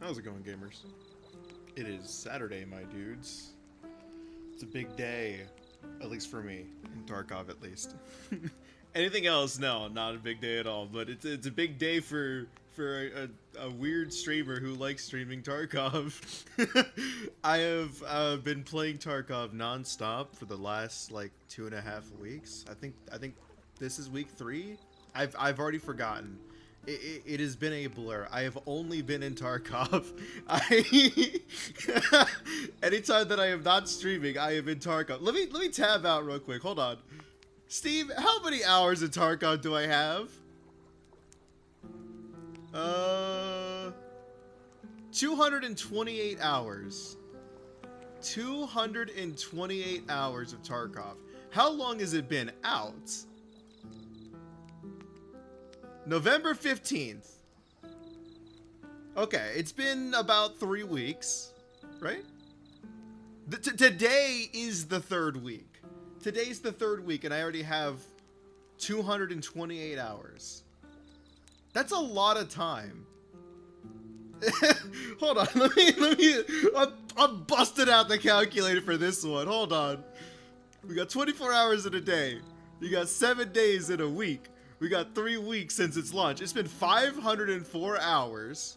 How's it going, gamers? It is Saturday, my dudes. It's a big day, at least for me, in Tarkov at least. Anything else? No, not a big day at all. But it's a big day for a weird streamer who likes streaming Tarkov. I have been playing Tarkov nonstop for the last like 2.5 weeks. I think this is week 3. I've already forgotten. It has been a blur. I have only been in Tarkov. I anytime that I am not streaming, I am in Tarkov. Let me tab out real quick. Hold on. Steve, how many hours in Tarkov do I have? 228 hours. 228 hours of Tarkov. How long has it been out? November 15th. Okay, it's been about 3 weeks, right? Today is the 3rd week. Today's the 3rd week, and I already have 228 hours. That's a lot of time. Hold on, I'm busting out the calculator for this one. Hold on. We got 24 hours in a day. You got 7 days in a week. We got 3 weeks since its launch. It's been 504 hours,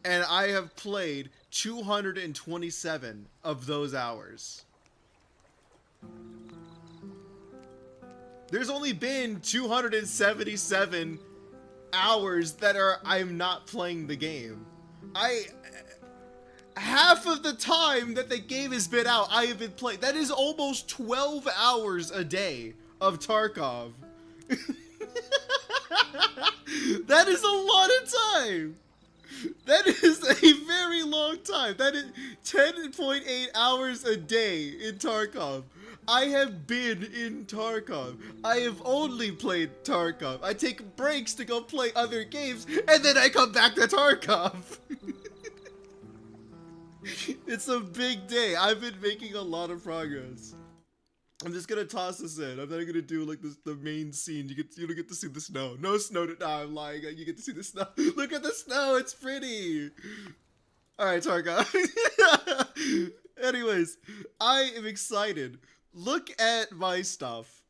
and I have played 227 of those hours. There's only been 277 hours that I'm not playing the game. Half of the time that the game has been out, I have been playing. That is almost 12 hours a day of Tarkov. That is a lot of time. That is a very long time. That is 10.8 hours a day in Tarkov. I have been in Tarkov. I have only played Tarkov. I take breaks to go play other games, and then I come back to Tarkov. It's a big day. I've been making a lot of progress. I'm just gonna toss this in. I'm not gonna do like the main scene. You don't get to see the snow. No snow. Nah, I'm lying. You get to see the snow. Look at the snow. It's pretty. All right, Tarkov. Anyways, I am excited. Look at my stuff.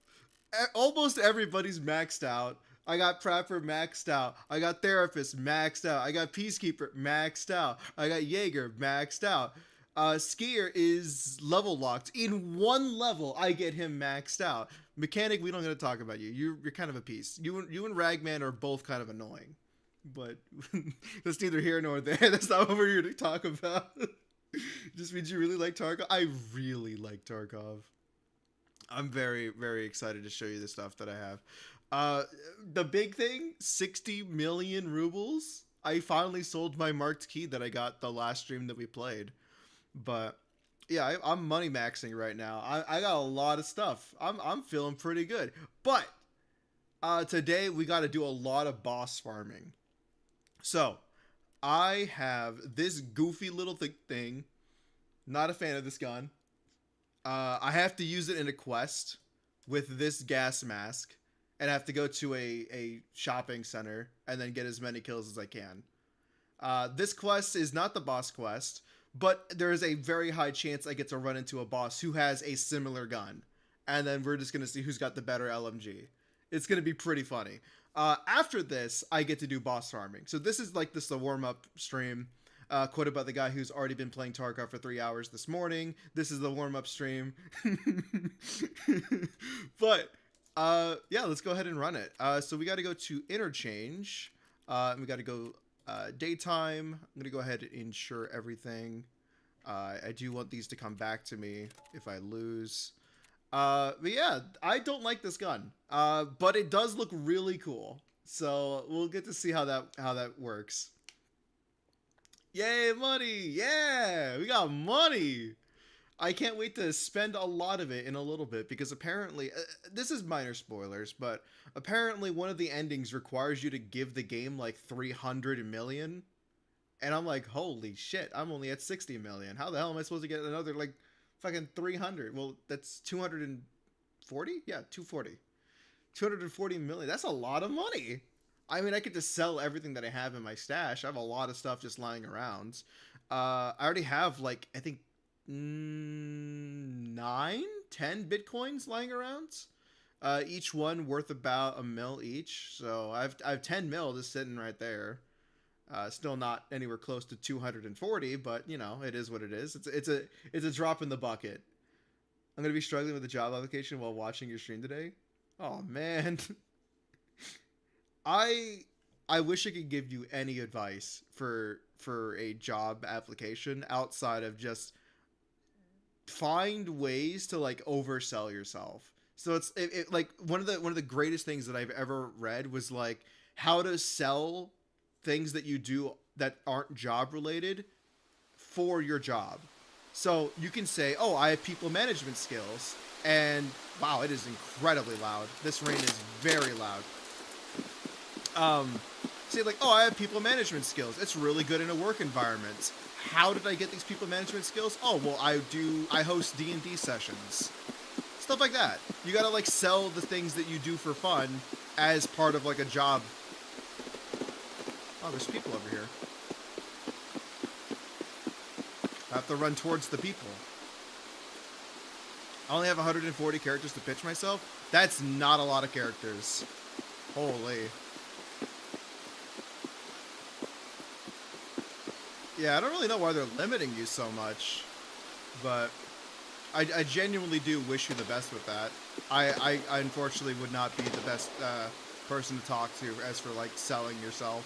Almost everybody's maxed out. I got Prepper maxed out. I got Therapist maxed out. I got Peacekeeper maxed out. I got Jaeger maxed out. Skier is level locked. In one level, I get him maxed out. Mechanic, we don't gotta talk about you. You're kind of a piece. You and Ragman are both kind of annoying. But that's neither here nor there. That's not what we're here to talk about. Just means you really like Tarkov. I really like Tarkov. I'm very, very excited to show you the stuff that I have. The big thing, 60 million rubles. I finally sold my marked key that I got the last stream that we played. But yeah, I'm money maxing right now. I got a lot of stuff. I'm feeling pretty good. But today we got to do a lot of boss farming. So I have this goofy little thing. Not a fan of this gun. I have to use it in a quest with this gas mask, and I have to go to a shopping center and then get as many kills as I can. This quest is not the boss quest, but there is a very high chance I get to run into a boss who has a similar gun. And then we're just going to see who's got the better LMG. It's going to be pretty funny. After this, I get to do boss farming. So this is like the warm-up stream. Quoted by the guy who's already been playing Tarkov for 3 hours this morning. This is the warm-up stream. But, yeah, let's go ahead and run it. So we got to go to interchange. We got to go daytime. I'm gonna go ahead and ensure everything. I do want these to come back to me if I lose. But yeah, I don't like this gun. But it does look really cool. So we'll get to see how that works. Yay, money! Yeah, we got money. I can't wait to spend a lot of it in a little bit, because apparently, this is minor spoilers, but apparently one of the endings requires you to give the game like 300 million. And I'm like, holy shit, I'm only at 60 million. How the hell am I supposed to get another like fucking 300? Well, that's 240? Yeah, 240. 240 million. That's a lot of money. I mean, I could just sell everything that I have in my stash. I have a lot of stuff just lying around. I already have like I think 10 bitcoins lying around. Each one worth about a mil each. So I have 10 mil just sitting right there. Still not anywhere close to 240, but you know it is what it is. It's a drop in the bucket. I'm gonna be struggling with a job application while watching your stream today. Oh man, I I wish I could give you any advice for a job application outside of just find ways to like oversell yourself. So like one of the greatest things that I've ever read was like how to sell things that you do that aren't job related for your job. So you can say, "Oh, I have people management skills," and wow, it is incredibly loud. This rain is very loud. Say like, "Oh, I have people management skills. It's really good in a work environment." How did I get these people management skills? Oh, well, I host D&D sessions. Stuff like that. You gotta like sell the things that you do for fun as part of like a job. Oh, there's people over here. I have to run towards the people. I only have 140 characters to pitch myself. That's not a lot of characters. Holy. Yeah, I don't really know why they're limiting you so much, but I genuinely do wish you the best with that. I unfortunately would not be the best person to talk to as for like selling yourself.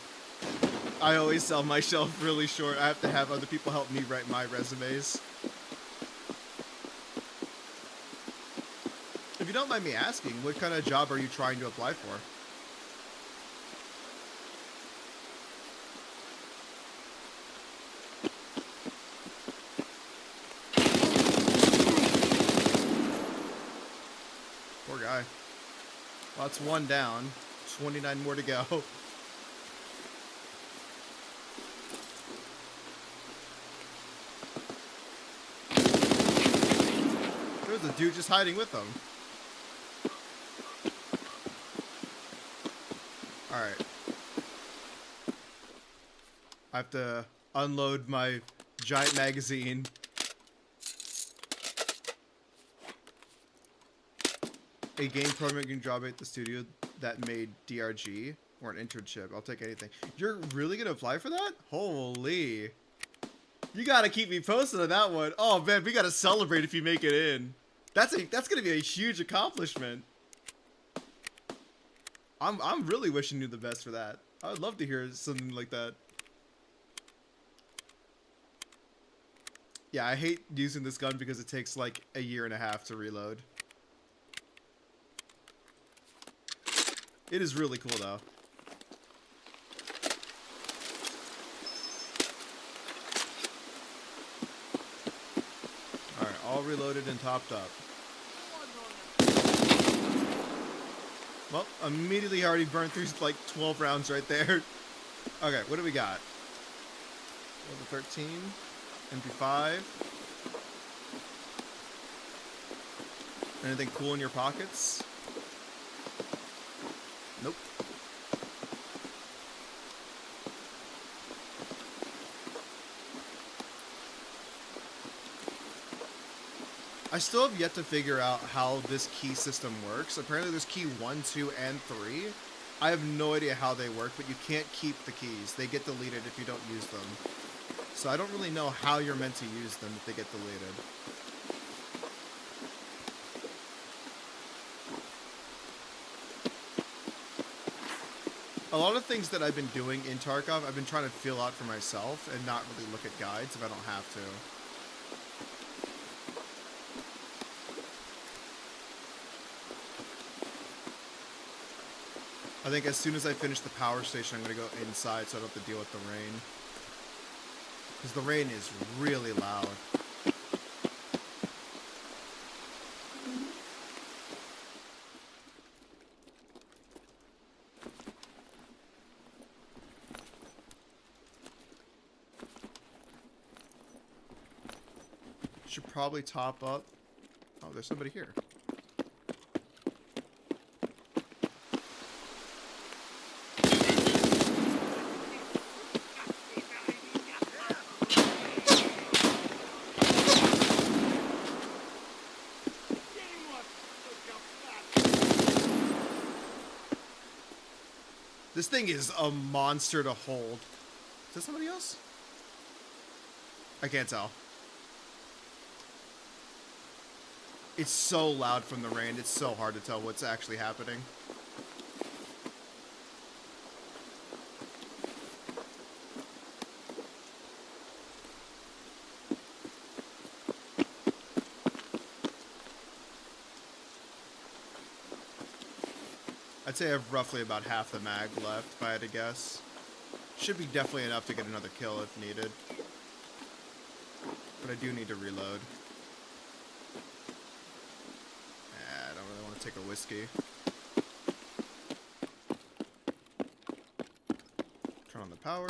I always sell myself really short. I have to have other people help me write my resumes. If you don't mind me asking, what kind of job are you trying to apply for? Poor guy. Well, that's one down. 29 more to go. There's a dude just hiding with them. Alright. I have to unload my giant magazine. A game programming job at the studio that made DRG or an internship. I'll take anything. You're really gonna apply for that? Holy. You gotta keep me posted on that one. Oh man, we gotta celebrate if you make it in. That's gonna be a huge accomplishment. I'm really wishing you the best for that. I would love to hear something like that. Yeah, I hate using this gun because it takes like a year and a half to reload. It is really cool though. Alright, all reloaded and topped up. Well, immediately already burned through like 12 rounds right there. Okay, what do we got? Level 13. MP5. Anything cool in your pockets? Nope. I still have yet to figure out how this key system works. Apparently there's key 1, 2, and 3. I have no idea how they work, but you can't keep the keys. They get deleted if you don't use them. So I don't really know how you're meant to use them if they get deleted. A lot of things that I've been doing in Tarkov, I've been trying to feel out for myself and not really look at guides if I don't have to. I think as soon as I finish the power station, I'm going to go inside so I don't have to deal with the rain. Because the rain is really loud. Should probably top up. Oh, there's somebody here. This thing is a monster to hold. Is that somebody else? I can't tell. It's so loud from the rain. It's so hard to tell what's actually happening. I'd say I have roughly about half the mag left, if I had to guess. Should be definitely enough to get another kill if needed. But I do need to reload. I don't really want to take a whiskey. Turn on the power.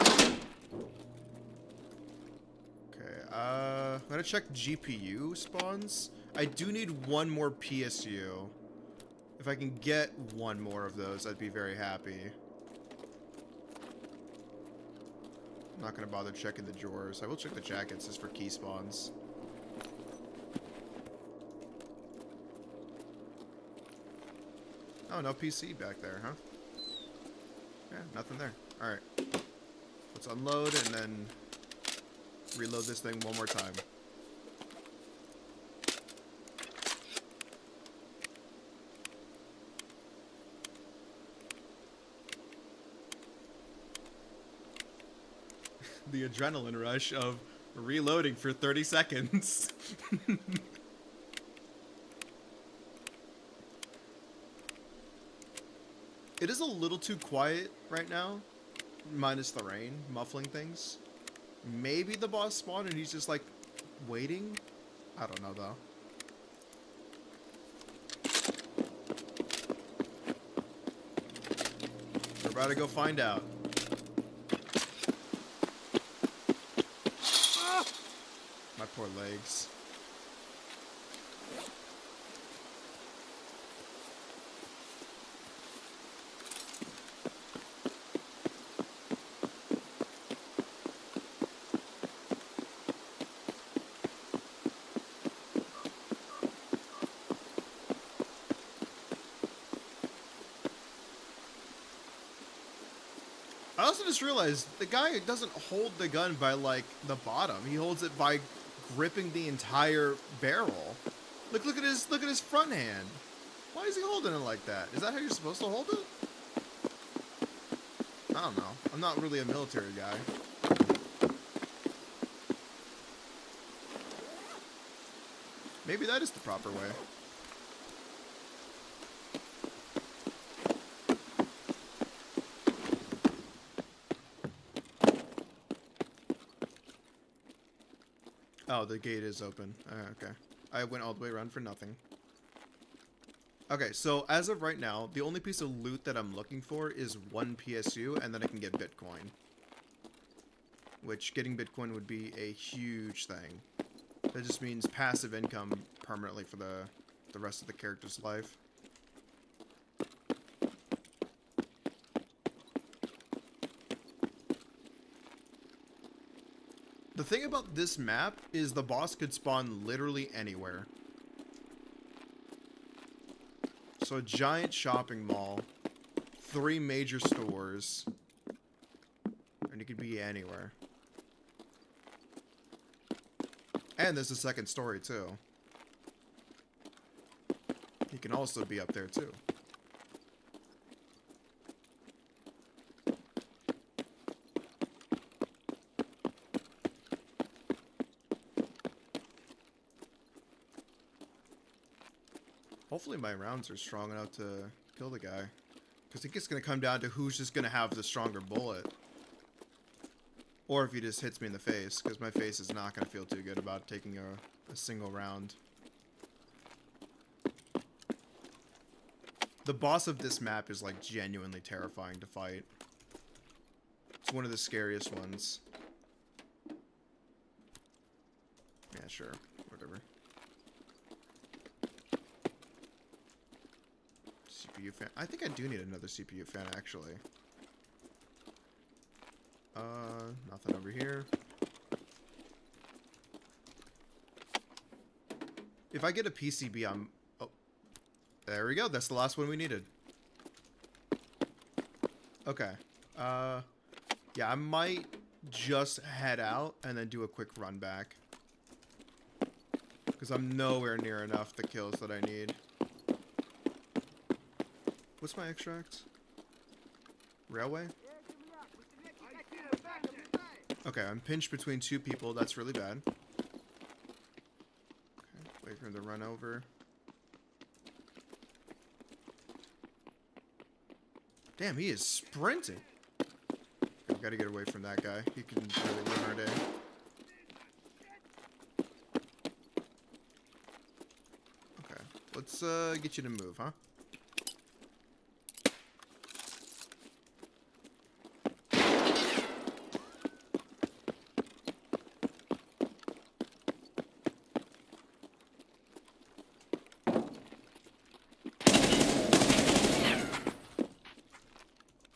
Okay, I'm gonna check GPU spawns. I do need one more PSU. If I can get one more of those, I'd be very happy. I'm not going to bother checking the drawers. I will check the jackets just for key spawns. Oh, no PC back there, huh? Yeah, nothing there. Alright. Let's unload and then reload this thing one more time. The adrenaline rush of reloading for 30 seconds. It is a little too quiet right now, minus the rain muffling things. Maybe the boss spawned and he's just like waiting. I don't know though. We're about to go find out. My poor legs. I also just realized the guy doesn't hold the gun by like the bottom. He holds it by gripping the entire barrel. Look at his front hand. Why is he holding it like that? Is that how you're supposed to hold it? I don't know. I'm not really a military guy. Maybe that is the proper way. Oh, the gate is open. Okay. I went all the way around for nothing. Okay, so as of right now, the only piece of loot that I'm looking for is one PSU, and then I can get Bitcoin. Which, getting Bitcoin would be a huge thing. That just means passive income permanently for the rest of the character's life. The thing about this map is the boss could spawn literally anywhere. So a giant shopping mall, 3 major stores, and it could be anywhere. And there's a second story too. He can also be up there too. Hopefully my rounds are strong enough to kill the guy. Because I think it's going to come down to who's just going to have the stronger bullet. Or if he just hits me in the face, because my face is not going to feel too good about taking a single round. The boss of this map is like genuinely terrifying to fight. It's one of the scariest ones. Yeah, sure. Whatever. CPU fan. I think I do need another CPU fan, actually. Nothing over here. If I get a PCB, I'm... Oh. There we go. That's the last one we needed. Okay. Yeah, I might just head out and then do a quick run back. Because I'm nowhere near enough the kills that I need. What's my extract? Railway? Okay, I'm pinched between two people. That's really bad. Okay, wait for him to run over. Damn, he is sprinting. We gotta get away from that guy. He can really ruin our day. Okay, let's get you to move, huh?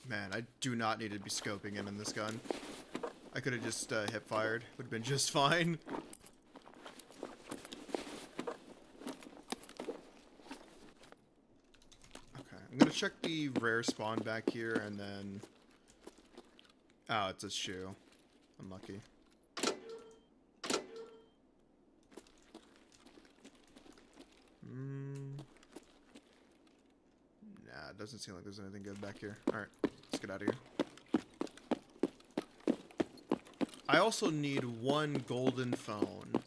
Man, I do not need to be scoping him in this gun. I could have just hip fired. Would have been just fine. Okay, I'm gonna check the rare spawn back here and then... Oh, it's a shoe. Unlucky. Nah, it doesn't seem like there's anything good back here. Alright, let's get out of here. I also need one golden phone,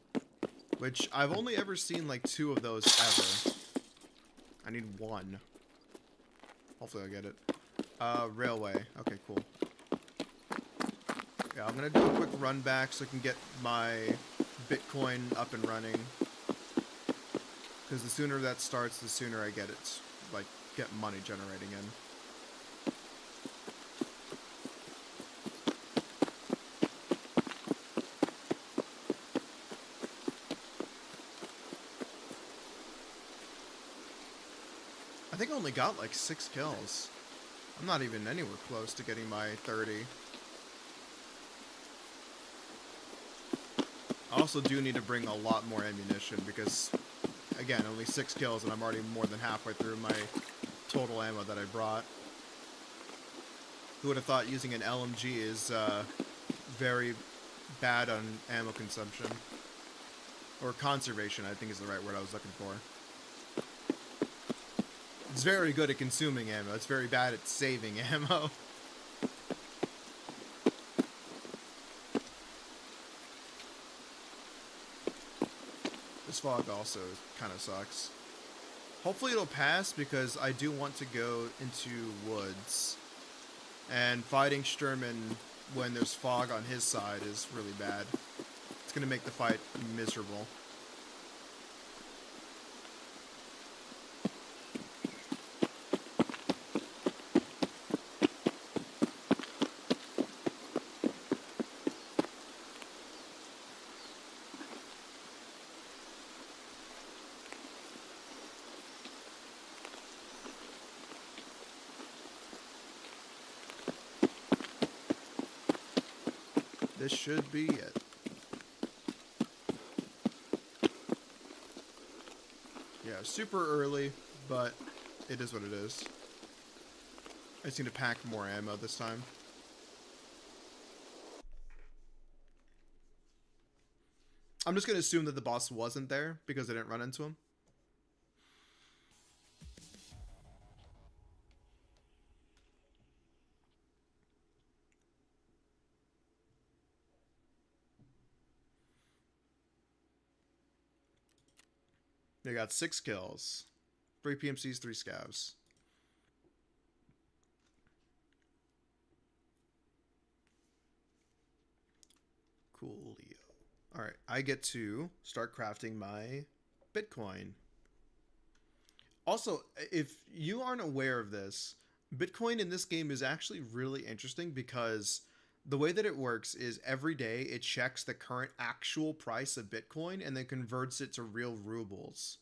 which I've only ever seen like 2 of those ever. I need 1. Hopefully I'll get it. Railway. Okay, cool. Yeah, I'm gonna do a quick run back so I can get my Bitcoin up and running. Because the sooner that starts, the sooner I get it. Like, get money generating in. I think I only got like 6 kills. I'm not even anywhere close to getting my 30. I also do need to bring a lot more ammunition because, again, only 6 kills and I'm already more than halfway through my total ammo that I brought. Who would have thought using an LMG is very bad on ammo consumption? Or conservation, I think is the right word I was looking for. It's very good at consuming ammo. It's very bad at saving ammo. This fog also kind of sucks. Hopefully it'll pass because I do want to go into woods. And fighting Sturman when there's fog on his side is really bad. It's going to make the fight miserable. This should be it. Yeah, super early, but it is what it is. I just need to pack more ammo this time. I'm just going to assume that the boss wasn't there because I didn't run into him. They got 6 kills. 3 PMCs, 3 scavs. Coolio. Alright, I get to start crafting my Bitcoin. Also, if you aren't aware of this, Bitcoin in this game is actually really interesting because the way that it works is every day it checks the current actual price of Bitcoin and then converts it to real rubles.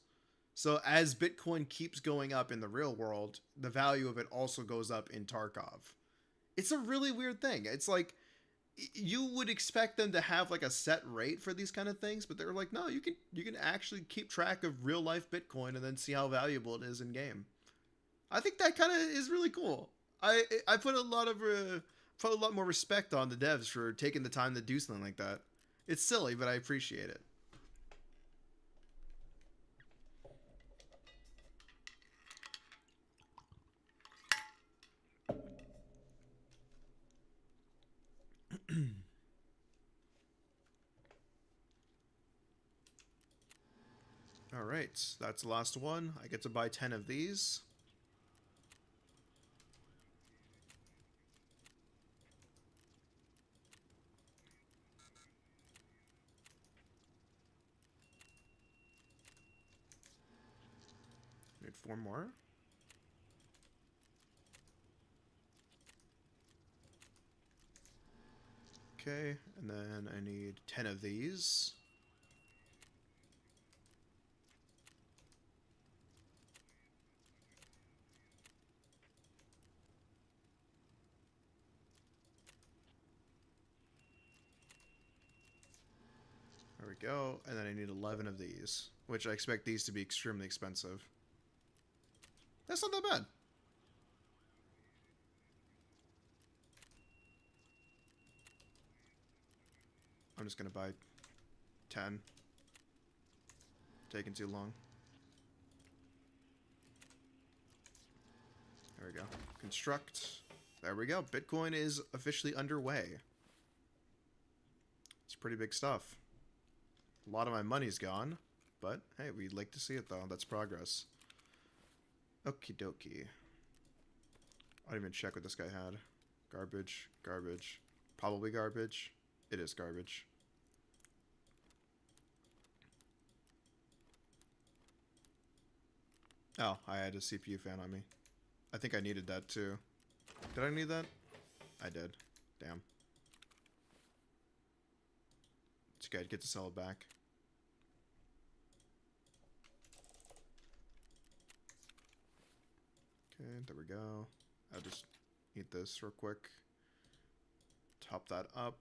So as Bitcoin keeps going up in the real world, the value of it also goes up in Tarkov. It's a really weird thing. It's like you would expect them to have like a set rate for these kind of things, but they're like, no, you can actually keep track of real life Bitcoin and then see how valuable it is in game. I think that kind of is really cool. I put a lot more respect on the devs for taking the time to do something like that. It's silly, but I appreciate it. All right, that's the last one. I get to buy 10 of these. Need 4 more. Okay, and then I need 10 of these. There we go, and then I need 11 of these, which I expect these to be extremely expensive. That's not that bad. I'm just gonna buy 10. Taking too long. There we go. Construct. There we go. Bitcoin is officially underway. It's pretty big stuff. A lot of my money's gone, but hey, we'd like to see it though. That's progress. Okie dokie. I didn't even check what this guy had. Garbage, garbage. Probably garbage. It is garbage. Oh, I had a CPU fan on me. I think I needed that too. Did I need that? I did. Damn. It's good. Get to sell it back. Okay, there we go. I'll just eat this real quick. Top that up.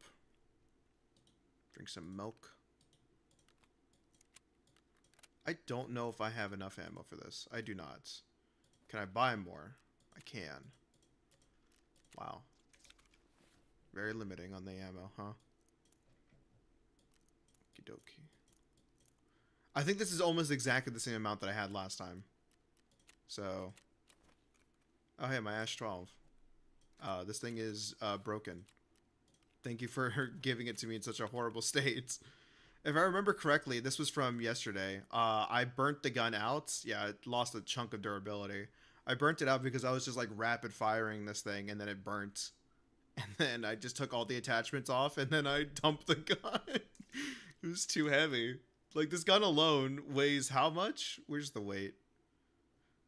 Drink some milk. I don't know if I have enough ammo for this. I do not. Can I buy more? I can. Wow. Very limiting on the ammo, huh? Okie dokie. I think this is almost exactly the same amount that I had last time. So. Oh, hey, my Ash 12. This thing is broken. Thank you for giving it to me in such a horrible state. If I remember correctly, this was from yesterday. I burnt the gun out. Yeah, it lost a chunk of durability. I burnt it out because I was just like rapid firing this thing and then it burnt. And then I just took all the attachments off and then I dumped the gun. It was too heavy. Like this gun alone weighs how much? Where's the weight?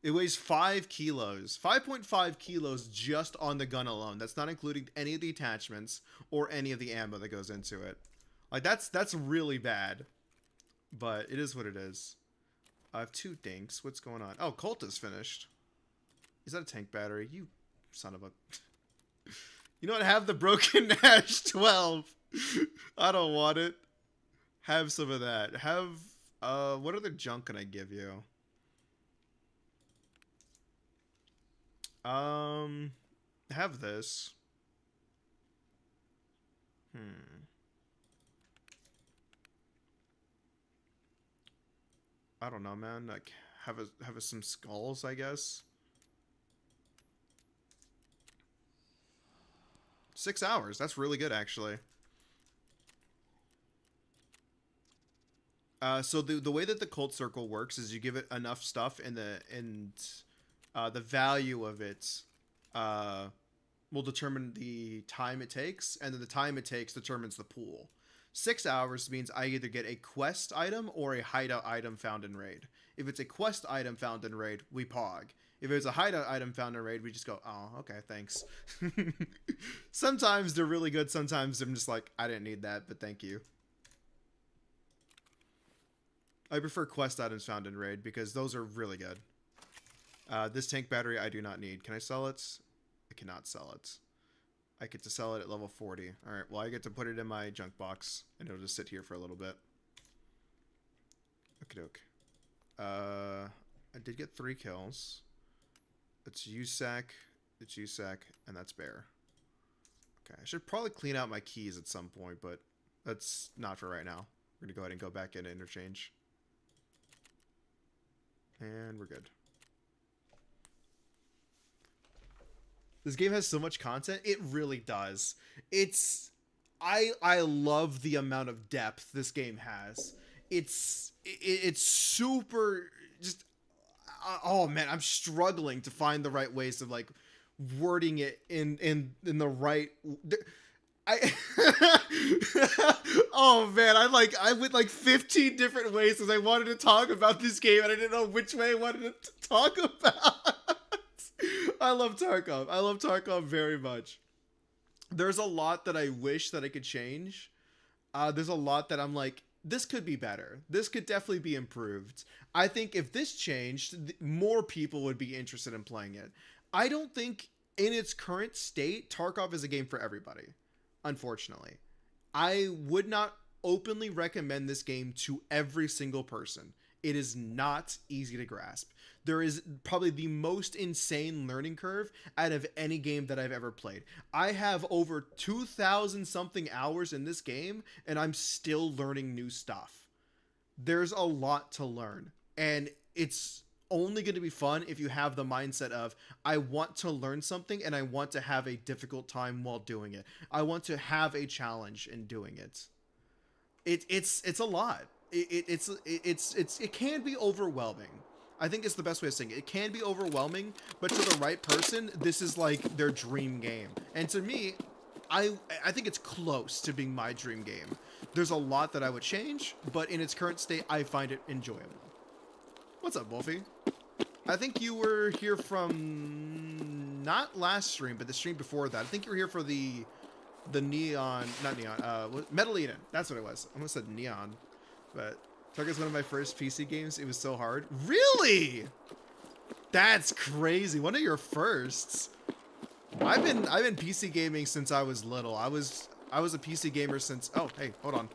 It weighs 5 kilos. 5.5 kilos just on the gun alone. That's not including any of the attachments or any of the ammo that goes into it. Like that's really bad. But it is what it is. I have 2 dinks. What's going on? Oh, Colt is finished. Is that a tank battery? You son of a... You know what? Have the broken Ash 12. I don't want it. Have some of that. Have... what other junk can I give you? Have this. I don't know, man. Like, have some skulls, I guess. 6 hours. That's really good, actually. So the way that the cult circle works is you give it enough stuff, and the value of it will determine the time it takes, and then the time it takes determines the pool. 6 hours means I either get a quest item or a hideout item found in raid. If it's a quest item found in raid, we pog. If it's a hideout item found in raid, we just go, oh, okay, thanks. Sometimes they're really good. Sometimes I'm just like, I didn't need that, but thank you. I prefer quest items found in raid because those are really good. This tank battery I do not need. Can I sell it? I cannot sell it. I get to sell it at level 40. Alright, well I get to put it in my junk box and it'll just sit here for a little bit. Okie doke. I did get 3 kills. It's USAC, It's USAC, and that's bear. Okay, I should probably clean out my keys at some point, but that's not for right now. We're gonna go ahead and go back into interchange. And we're good. This game has so much content. It really does. I love the amount of depth this game has. It's super just oh man, I'm struggling to find the right ways of like wording it in the right I oh man, I went like 15 different ways because I wanted to talk about this game and I didn't know which way I wanted to talk about. I love Tarkov. I love Tarkov very much. There's a lot that I wish that I could change. There's a lot that I'm like, this could be better. This could definitely be improved. I think if this changed, more people would be interested in playing it. I don't think in its current state, Tarkov is a game for everybody. Unfortunately, I would not openly recommend this game to every single person. It is not easy to grasp. There is probably the most insane learning curve out of any game that I've ever played. I have over 2,000 something hours in this game, and I'm still learning new stuff. There's a lot to learn, and it's only going to be fun if you have the mindset of, I want to learn something and I want to have a difficult time while doing it. I want to have a challenge in doing it. It's a lot. It can be overwhelming. I think it's the best way of saying it. It can be overwhelming, but to the right person, this is like their dream game. And to me, I think it's close to being my dream game. There's a lot that I would change, but in its current state, I find it enjoyable. What's up, Wolfie? I think you were here from not last stream, but the stream before that. I think you were here for the neon, not neon, Metal Eden. That's what it was. I almost said neon, but Tarkov is one of my first PC games. It was so hard. Really? That's crazy. One of your firsts. I've been PC gaming since I was little. I was a PC gamer since. Oh, hey, hold on.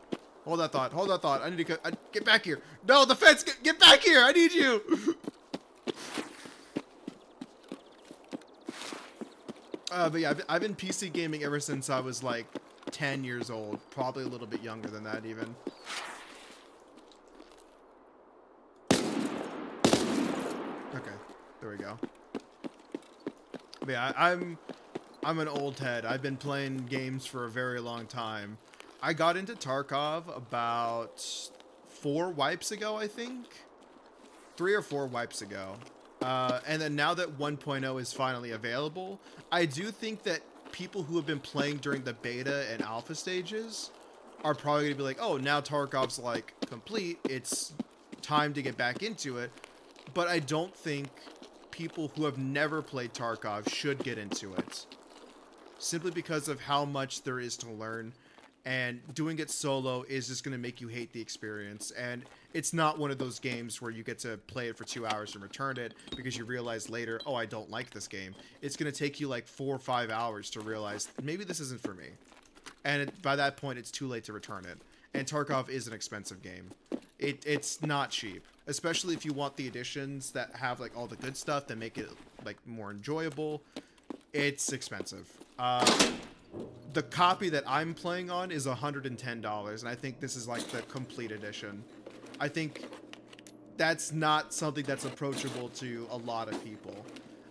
Hold that thought. Hold that thought. I need to get back here. No, the fence. Get back here. I need you. But yeah, I've been PC gaming ever since I was like 10 years old. Probably a little bit younger than that even. Okay, there we go. But yeah, I'm an old head. I've been playing games for a very long time. I got into Tarkov about 4 wipes ago, I think. 3 or 4 wipes ago. And then now that 1.0 is finally available, I do think that people who have been playing during the beta and alpha stages are probably going to be like, oh, now Tarkov's like complete. It's time to get back into it. But I don't think people who have never played Tarkov should get into it. Simply because of how much there is to learn. And doing it solo is just going to make you hate the experience. And it's not one of those games where you get to play it for 2 hours and return it because you realize later, oh, I don't like this game. It's going to take you like 4 or 5 hours to realize maybe this isn't for me. And by that point, it's too late to return it. And Tarkov is an expensive game. It's not cheap, especially if you want the additions that have like all the good stuff that make it like more enjoyable. It's expensive. The copy that I'm playing on is $110, and I think this is like the complete edition. I think that's not something that's approachable to a lot of people.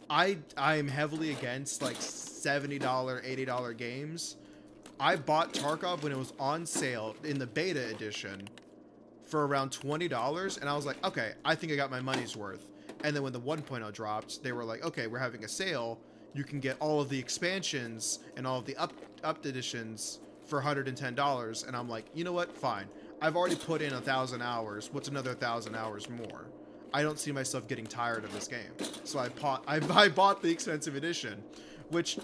I'm heavily against like $70, $80 games. I bought Tarkov when it was on sale in the beta edition for around $20, and I was like, okay, I think I got my money's worth. And then when the 1.0 dropped, they were like, okay, we're having a sale. You can get all of the expansions and all of the up editions for $110. And I'm like, you know what? Fine. I've already put in 1,000 hours. What's another 1,000 hours more? I don't see myself getting tired of this game. So I bought the expensive edition, which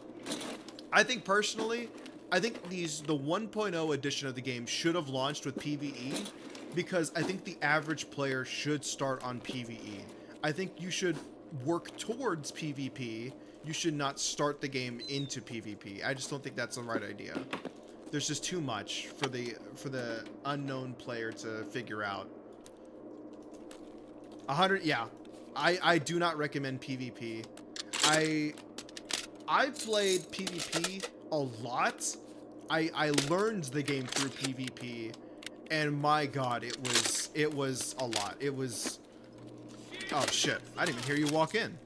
I think personally, I think the 1.0 edition of the game should have launched with PvE because I think the average player should start on PvE. I think you should work towards PvP. You should not start the game into PvP. I just don't think that's the right idea. There's just too much for the unknown player to figure out. 100, yeah. I do not recommend PvP. I played PvP a lot. I learned the game through PvP, and my god, it was a lot. It was, oh shit, I didn't even hear you walk in.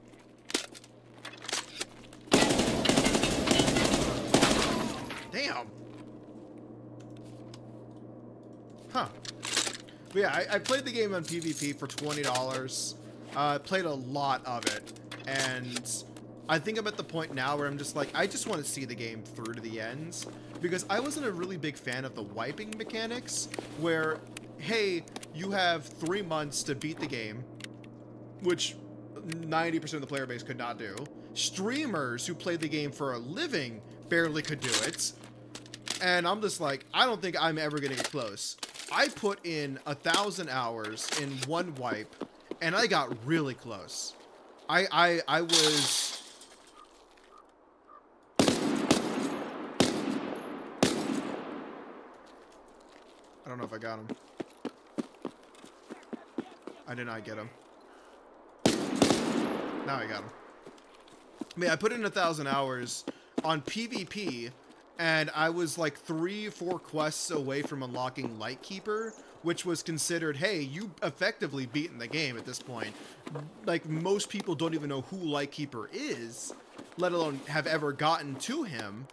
Damn. Huh. But yeah, I played the game on PvP for $20. Played a lot of it, and I think I'm at the point now where I'm just like, I just want to see the game through to the end, because I wasn't a really big fan of the wiping mechanics, where, hey, you have 3 months to beat the game, which 90% of the player base could not do. Streamers who played the game for a living barely could do it. And I'm just like, I don't think I'm ever gonna get close. I put in 1,000 hours in one wipe, and I got really close. I was... I don't know if I got him. I did not get him. Now I got him. I mean, I put in 1,000 hours on PvP, and I was like 3-4 quests away from unlocking Lightkeeper, which was considered, hey, you effectively beaten the game at this point. Like, most people don't even know who Lightkeeper is, let alone have ever gotten to him.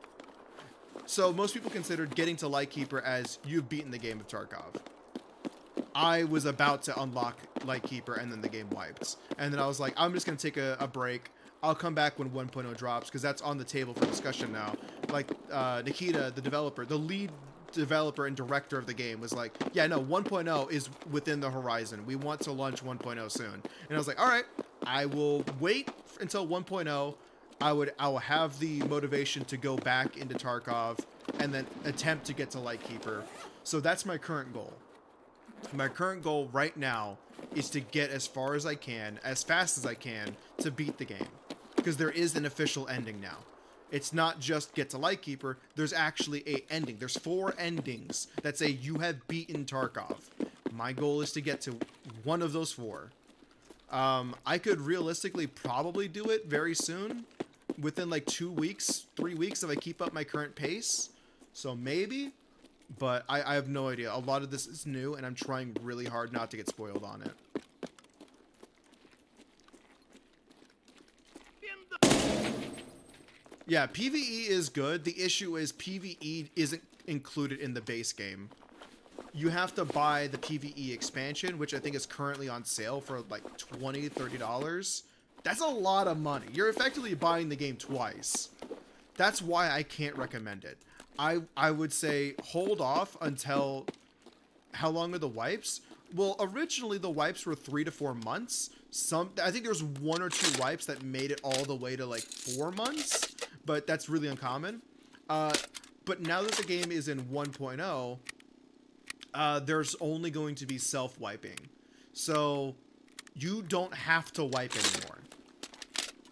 So most people considered getting to Lightkeeper as you've beaten the game of Tarkov. I was about to unlock Lightkeeper, and then the game wiped. And then I was like, I'm just going to take a break. I'll come back when 1.0 drops, because that's on the table for discussion now. Like, Nikita, the developer, the lead developer and director of the game, was like, yeah, no, 1.0 is within the horizon. We want to launch 1.0 soon. And I was like, all right, I will wait until 1.0. I will have the motivation to go back into Tarkov and then attempt to get to Lightkeeper. So that's my current goal. My current goal right now is to get as far as I can, as fast as I can, to beat the game. Because there is an official ending now. It's not just get to Lightkeeper, there's actually a ending. There's 4 endings that say you have beaten Tarkov. My goal is to get to one of those 4. I could realistically probably do it very soon. Within like 2 weeks, 3 weeks, if I keep up my current pace. So maybe, but I have no idea. A lot of this is new, and I'm trying really hard not to get spoiled on it. Yeah, PvE is good. The issue is PvE isn't included in the base game. You have to buy the PvE expansion, which I think is currently on sale for like $20, $30. That's a lot of money. You're effectively buying the game twice. That's why I can't recommend it. I would say hold off until... How long are the wipes? Well, originally the wipes were 3 to 4 months. I think there was 1 or 2 wipes that made it all the way to like 4 months, but that's really uncommon. But now that the game is in 1.0, there's only going to be self-wiping. So you don't have to wipe anymore.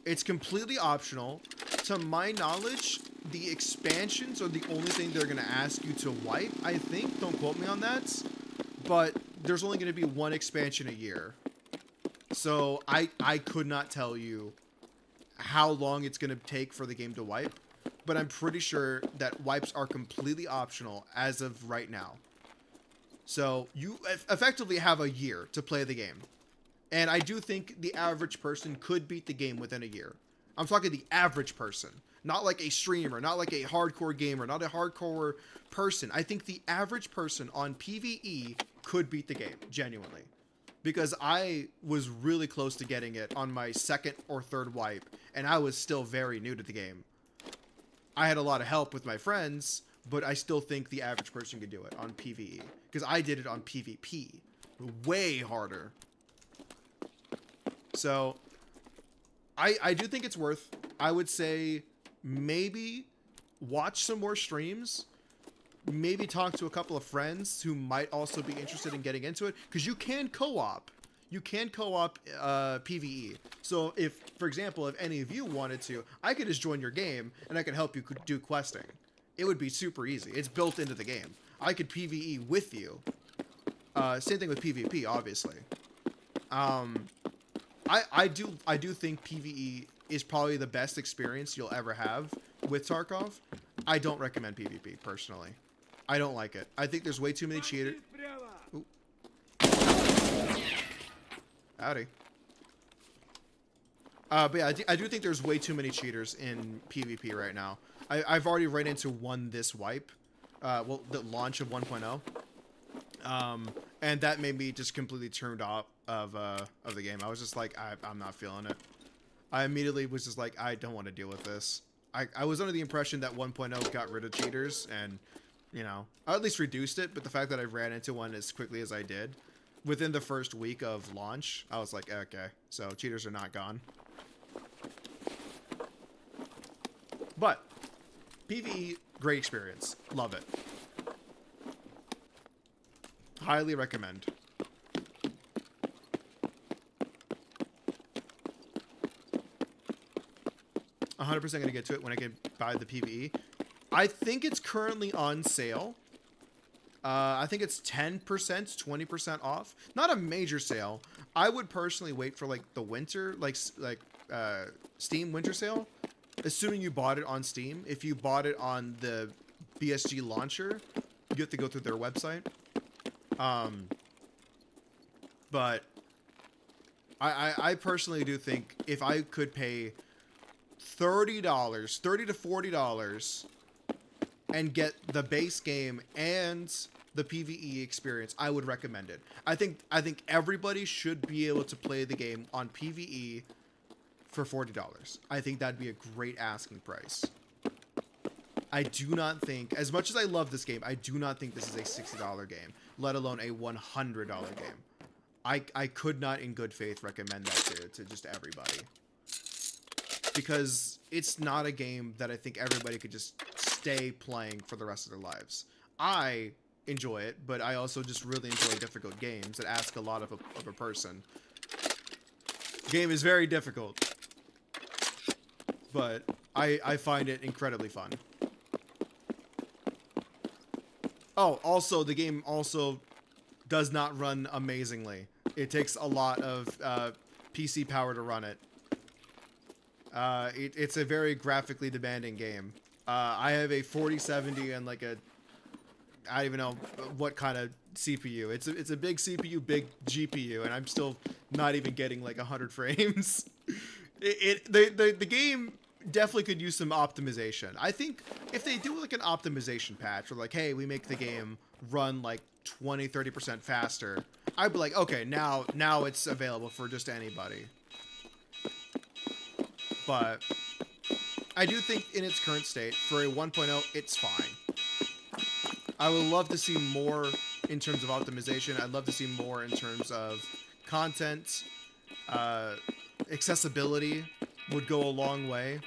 It's completely optional. To my knowledge, the expansions are the only thing they're going to ask you to wipe, I think. Don't quote me on that. But there's only going to be 1 expansion a year. So I could not tell you how long it's going to take for the game to wipe. But I'm pretty sure that wipes are completely optional as of right now. So you effectively have a year to play the game. And I do think the average person could beat the game within a year. I'm talking the average person. Not like a streamer, not like a hardcore gamer, not a hardcore person. I think the average person on PvE could beat the game, genuinely. Because I was really close to getting it on my 2nd or 3rd wipe, and I was still very new to the game. I had a lot of help with my friends, but I still think the average person could do it on PvE. Because I did it on PvP. Way harder. So, I do think it's worth, I would say, maybe watch some more streams. Maybe talk to a couple of friends who might also be interested in getting into it. Because you can co-op. You can co-op PvE. So if, for example, if any of you wanted to, I could just join your game and I could help you do questing. It would be super easy. It's built into the game. I could PvE with you. Same thing with PvP, obviously. I do think PvE is probably the best experience you'll ever have with Tarkov, I don't recommend PvP personally. I don't like it. I think there's way too many cheaters. Howdy. But yeah, I do think there's way too many cheaters in PvP right now. I've already ran into one this wipe. Well, the launch of 1.0. And that made me just completely turned off of the game. I was just like, I'm not feeling it. I immediately was just like, I don't want to deal with this. I was under the impression that 1.0 got rid of cheaters and, you know, I at least reduced it. But the fact that I ran into one as quickly as I did within the first week of launch, I was like, okay, so cheaters are not gone. But PvE, great experience. Love it. Highly recommend. 100% gonna get to it when I can buy the PvE. I think it's currently on sale. I think it's 10%, 20% off. Not a major sale. I would personally wait for like the winter, like Steam winter sale. Assuming you bought it on Steam. If you bought it on the BSG launcher, you have to go through their website. But I personally do think if I could pay $30 to $40 and get the base game and the PvE experience, I would recommend it. I think everybody should be able to play the game on PvE for $40. I think that'd be a great asking price. I do not think, as much as I love this game, I do not think this is a $60 game, let alone a $100 game. I could not in good faith recommend that to just everybody. Because it's not a game that I think everybody could just stay playing for the rest of their lives. I enjoy it, but I also just really enjoy difficult games that ask a lot of a person. The game is very difficult, but I find it incredibly fun. Oh, also, the game also does not run amazingly. It takes a lot of PC power to run it. It's a very graphically demanding game. I have a 4070 and like I don't even know what kind of CPU. It's a big CPU, big GPU, and I'm still not even getting like 100 frames. The game definitely could use some optimization. I think if they do like an optimization patch, or like, hey, we make the game run like 20-30% faster, I'd be like, okay, now it's available for just anybody. But I do think in its current state, for a 1.0, it's fine. I would love to see more in terms of optimization. I'd love to see more in terms of content. Accessibility would go a long way.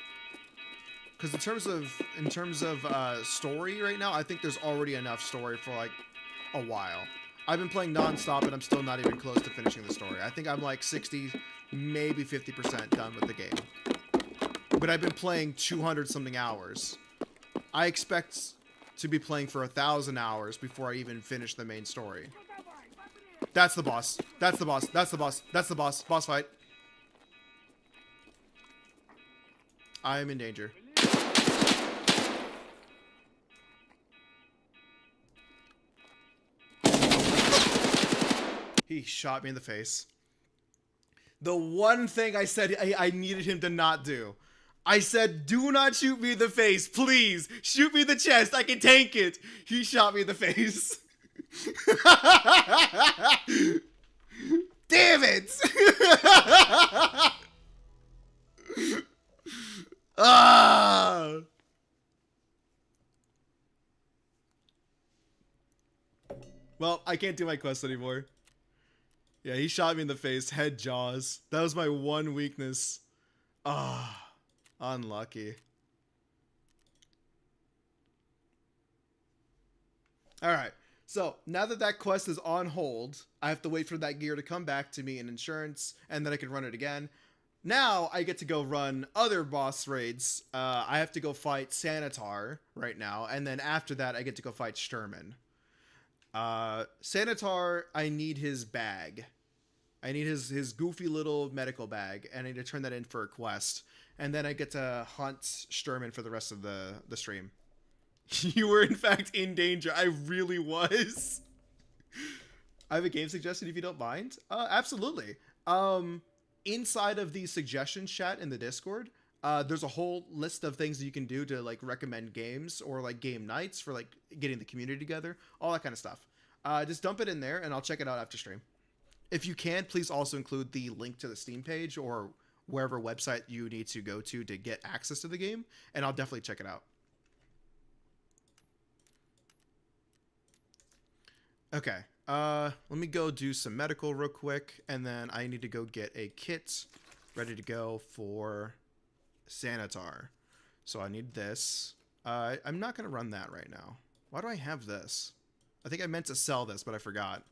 Because in terms of story right now, I think there's already enough story for like a while. I've been playing non-stop and I'm still not even close to finishing the story. I think I'm like 60, maybe 50% done with the game. But I've been playing 200 something hours. I expect to be playing for 1,000 hours before I even finish the main story. That's the boss. That's the boss. That's the boss. That's the boss. Boss fight. I am in danger. He shot me in the face. The one thing I said I needed him to not do. I said, do not shoot me in the face, please. Shoot me in the chest, I can tank it. He shot me in the face. Damn it! Ah! Well, I can't do my quest anymore. Yeah, he shot me in the face, head, jaws. That was my one weakness. Ah. Unlucky. Alright, so now that quest is on hold, I have to wait for that gear to come back to me in insurance, and then I can run it again. Now I get to go run other boss raids. I have to go fight Sanitar right now, and then after that I get to go fight Sturman. Sanitar, I need his bag. I need his goofy little medical bag, and I need to turn that in for a quest. and then I get to hunt Sturman for the rest of the stream. You were in fact in danger. I really was. I have a game suggestion if you don't mind. Absolutely. Inside of the suggestions chat in the Discord, there's a whole list of things that you can do to like recommend games or like game nights for like getting the community together, all that kind of stuff. Just dump it in there and I'll check it out after stream. If you can, please also include the link to the Steam page or wherever website you need to go to get access to the game, and I'll definitely check it out. Okay, let me go do some medical real quick, and then I need to go get a kit ready to go for Sanitar. So I need this. I'm not going to run that right now. Why do I have this? I think I meant to sell this, but I forgot.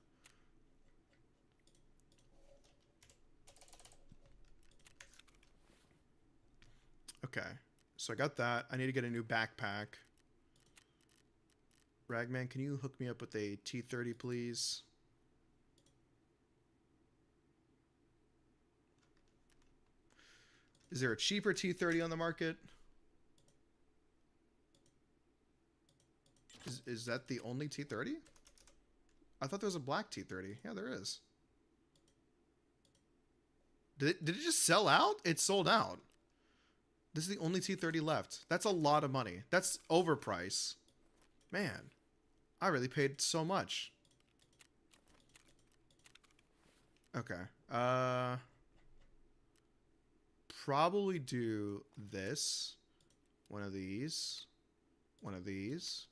Okay, so I got that. I need to get a new backpack. Ragman, can you hook me up with a T30, please? Is there a cheaper T30 on the market? Is that the only T30? I thought there was a black T30. Yeah, there is. Did it just sell out? It sold out. This is the only T30 left. That's a lot of money. That's overprice. Man, I really paid so much. Okay. Probably do this. One of these. One of these.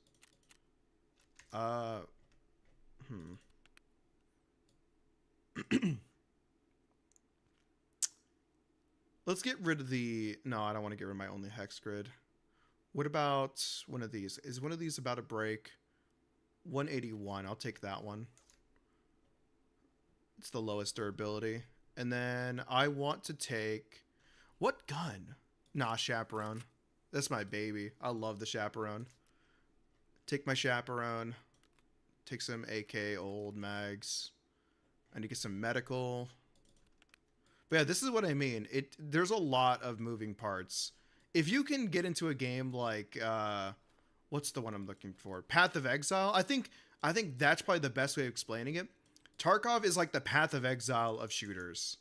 Let's get rid of the... No, I don't want to get rid of my only hex grid. What about one of these? Is one of these about to break? 181. I'll take that one. It's the lowest durability. And then I want to take... What gun? Nah, Chaperone. That's my baby. I love the Chaperone. Take my Chaperone. Take some AK old mags. I need to get some medical. But yeah, this is what I mean. There's a lot of moving parts. If you can get into a game like what's the one I'm looking for? Path of Exile. I think that's probably the best way of explaining it. Tarkov is like the Path of Exile of shooters.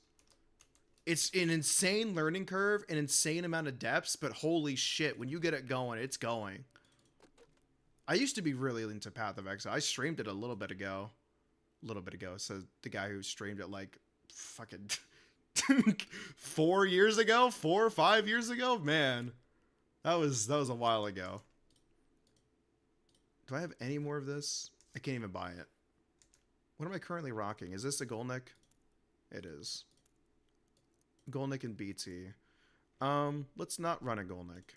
It's an insane learning curve, an insane amount of depths, but holy shit, when you get it going, it's going. I used to be really into Path of Exile. I streamed it a little bit ago. So the guy who streamed it like fucking 4 years ago, 4 or 5 years ago, man, that was a while ago. Do I have any more of this? I can't even buy it. What am I currently rocking? Is this a Golnick? It is. Golnick and BT. Let's not run a Golnick.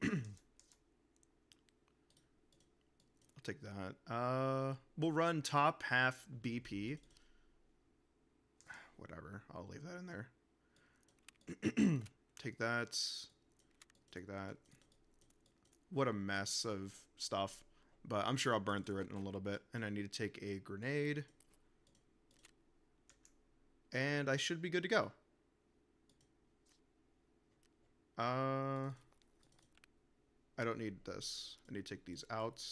I'll take that. We'll run top half BP. Whatever. I'll leave that in there. Take that. Take that. What a mess of stuff. But I'm sure I'll burn through it in a little bit. And I need to take a grenade. And I should be good to go. I don't need this. I need to take these out.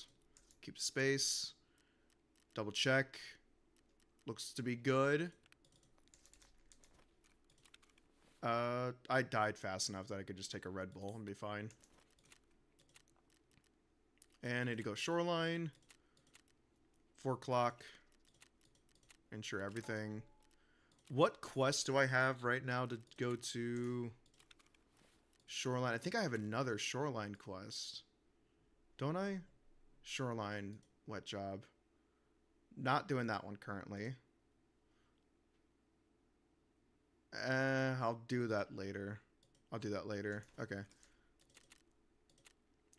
Keep space. Double check. Looks to be good. I died fast enough that I could just take a Red Bull and be fine. And I need to go shoreline. 4 o'clock. Ensure everything. What quest do I have right now to go to shoreline? I think I have another shoreline quest. Don't I? Shoreline wet job. Not doing that one currently. I'll do that later. Okay.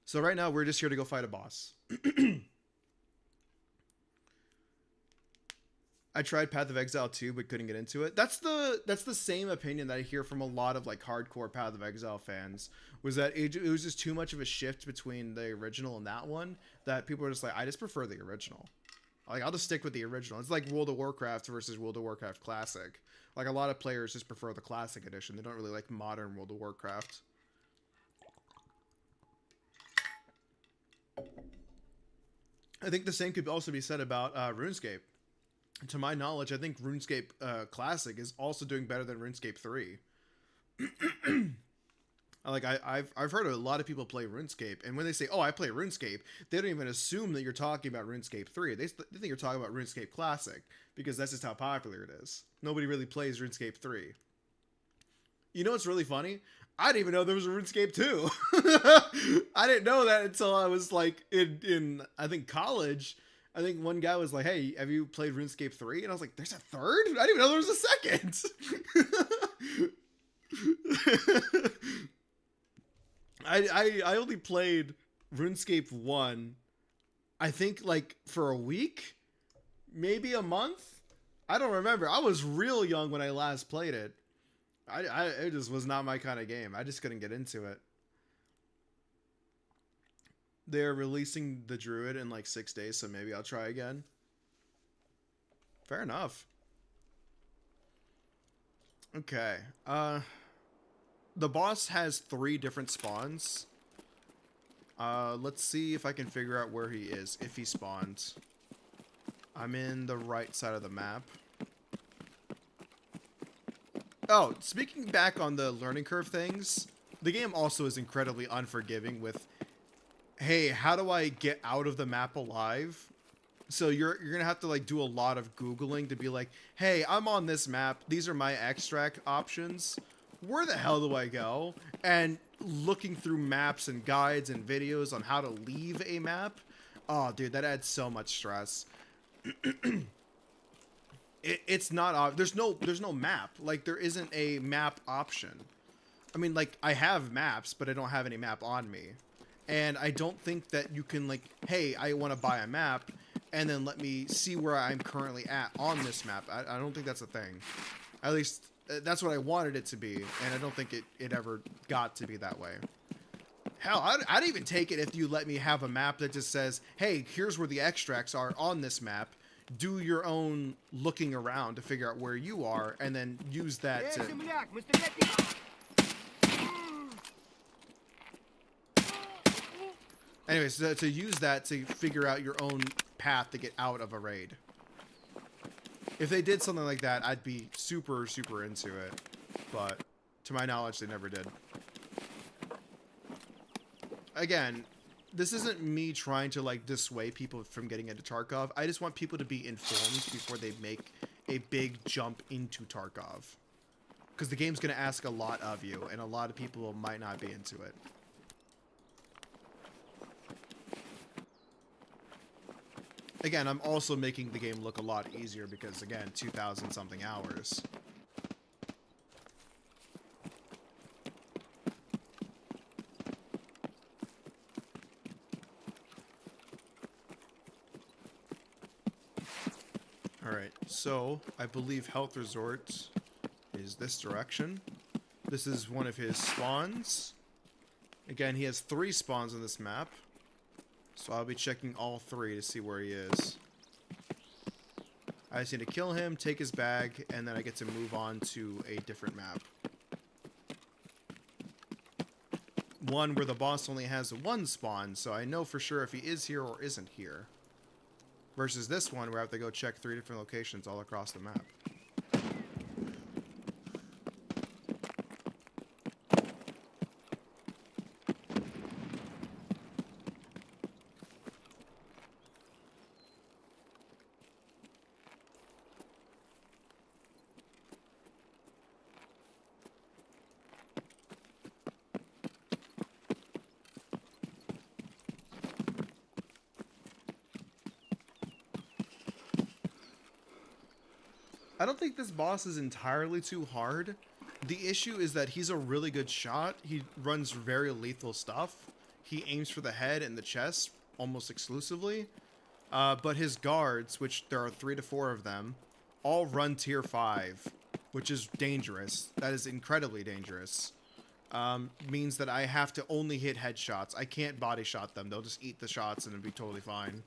So right now we're just here to go fight a boss. I tried Path of Exile 2, but couldn't get into it. That's the same opinion that I hear from a lot of like hardcore Path of Exile fans. Was that it was just too much of a shift between the original and that one that people were just like, I just prefer the original. Like, I'll just stick with the original. It's like World of Warcraft versus World of Warcraft Classic. Like, a lot of players just prefer the Classic Edition. They don't really like modern World of Warcraft. I think the same could also be said about RuneScape. To my knowledge, I think RuneScape Classic is also doing better than RuneScape 3. Like, I've heard a lot of people play RuneScape, and when they say, oh, I play RuneScape, they don't even assume that you're talking about RuneScape 3. They think you're talking about RuneScape Classic, because that's just how popular it is. Nobody really plays RuneScape 3. You know what's really funny? I didn't even know there was a RuneScape 2. I didn't know that until I was, like, in I think, college. I think one guy was like, hey, have you played RuneScape 3? And I was like, there's a third? I didn't even know there was a second. I only played RuneScape 1, I think, like, for a week? Maybe a month? I don't remember. I was real young when I last played it. It just was not my kind of game. I just couldn't get into it. They're releasing the Druid in like 6 days, so maybe I'll try again. Fair enough. Okay. The boss has 3 different spawns. Let's see if I can figure out where he is, if he spawns. I'm in the right side of the map. Oh, speaking back on the learning curve things, the game also is incredibly unforgiving with, hey, how do I get out of the map alive? So you're gonna have to like do a lot of Googling to be like, hey, I'm on this map. These are my extract options. Where the hell do I go? And looking through maps and guides and videos on how to leave a map. Oh, dude, that adds so much stress. It's not, there's no map. Like, there isn't a map option. I mean, like, I have maps, but I don't have any map on me. And I don't think that you can, like, hey, I want to buy a map, and then let me see where I'm currently at on this map. I don't think that's a thing. At least, that's what I wanted it to be, and I don't think it ever got to be that way. Hell, I'd even take it if you let me have a map that just says, hey, here's where the extracts are on this map. Do your own looking around to figure out where you are, and then use that to... Anyways, to use that to figure out your own path to get out of a raid. If they did something like that, I'd be super, super into it. But, to my knowledge, they never did. Again, this isn't me trying to, like, dissuade people from getting into Tarkov. I just want people to be informed before they make a big jump into Tarkov. Because the game's going to ask a lot of you, and a lot of people might not be into it. Again, I'm also making the game look a lot easier because, again, 2,000 something hours. Alright, so I believe Health Resort is this direction. This is one of his spawns. Again, he has 3 spawns on this map. So I'll be checking all 3 to see where he is. I just need to kill him, take his bag, and then I get to move on to a different map. One where the boss only has 1 spawn, so I know for sure if he is here or isn't here. Versus this one where I have to go check 3 different locations all across the map. I don't think this boss is entirely too hard. The issue is that he's a really good shot. He runs very lethal stuff. He aims for the head and the chest almost exclusively. But his guards, which there are 3 to 4 of them, all run tier 5, which is dangerous. That is incredibly dangerous. Means that I have to only hit headshots. I can't body shot them. They'll just eat the shots and it'll be totally fine.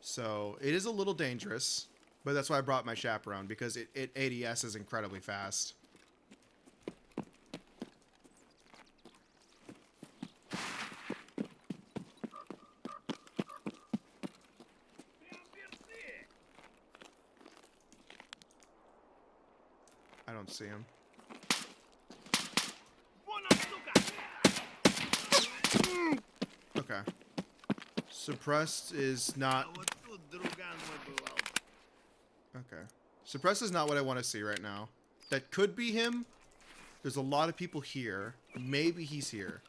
So it is a little dangerous, but that's why I brought my chaperone, because it ADS is incredibly fast. I don't see him. Okay. Suppressed is not... Okay. Suppressed is not what I want to see right now. That could be him. There's a lot of people here. Maybe he's here.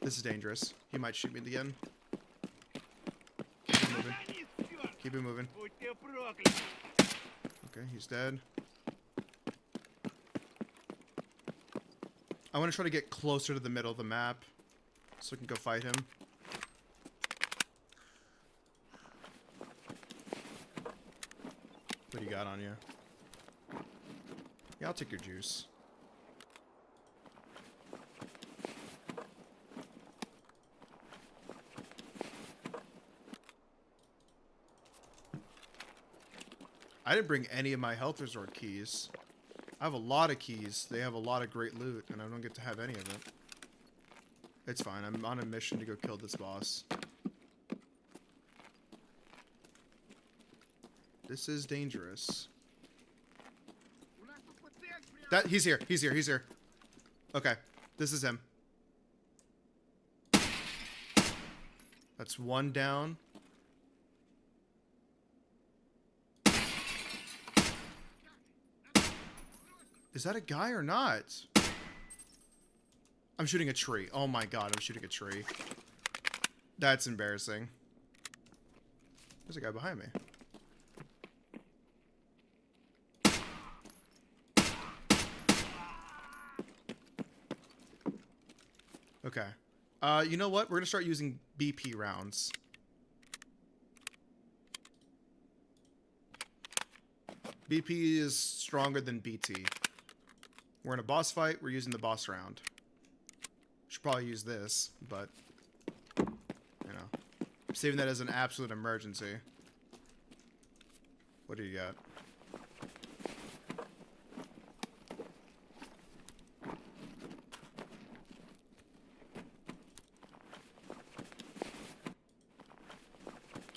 This is dangerous. He might shoot me again. Keep him moving. Keep him moving. Okay, he's dead. I want to try to get closer to the middle of the map so we can go fight him. What do you got on you? Yeah, I'll take your juice. I didn't bring any of my health resort keys. I have a lot of keys. They have a lot of great loot, and I don't get to have any of it. It's fine. I'm on a mission to go kill this boss. This is dangerous. He's here. He's here. He's here. Okay. This is him. That's one down. Is that a guy or not? I'm shooting a tree. Oh my god, I'm shooting a tree. That's embarrassing. There's a guy behind me. Okay. You know what? We're gonna start using BP rounds. BP is stronger than BT. We're in a boss fight, we're using the boss round. Should probably use this, but, you know, I'm saving that as an absolute emergency. What do you got?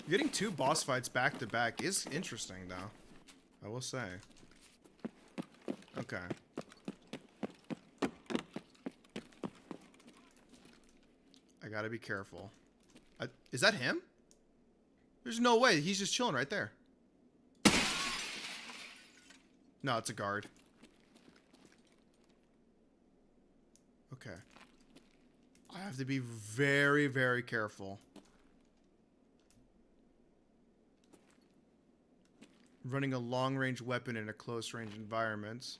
Getting 2 boss fights back to back is interesting, though. I will say. Okay. I gotta be careful. Is that him? There's no way. He's just chilling right there. No, it's a guard. Okay. I have to be very, very careful. Running a long-range weapon in a close-range environment.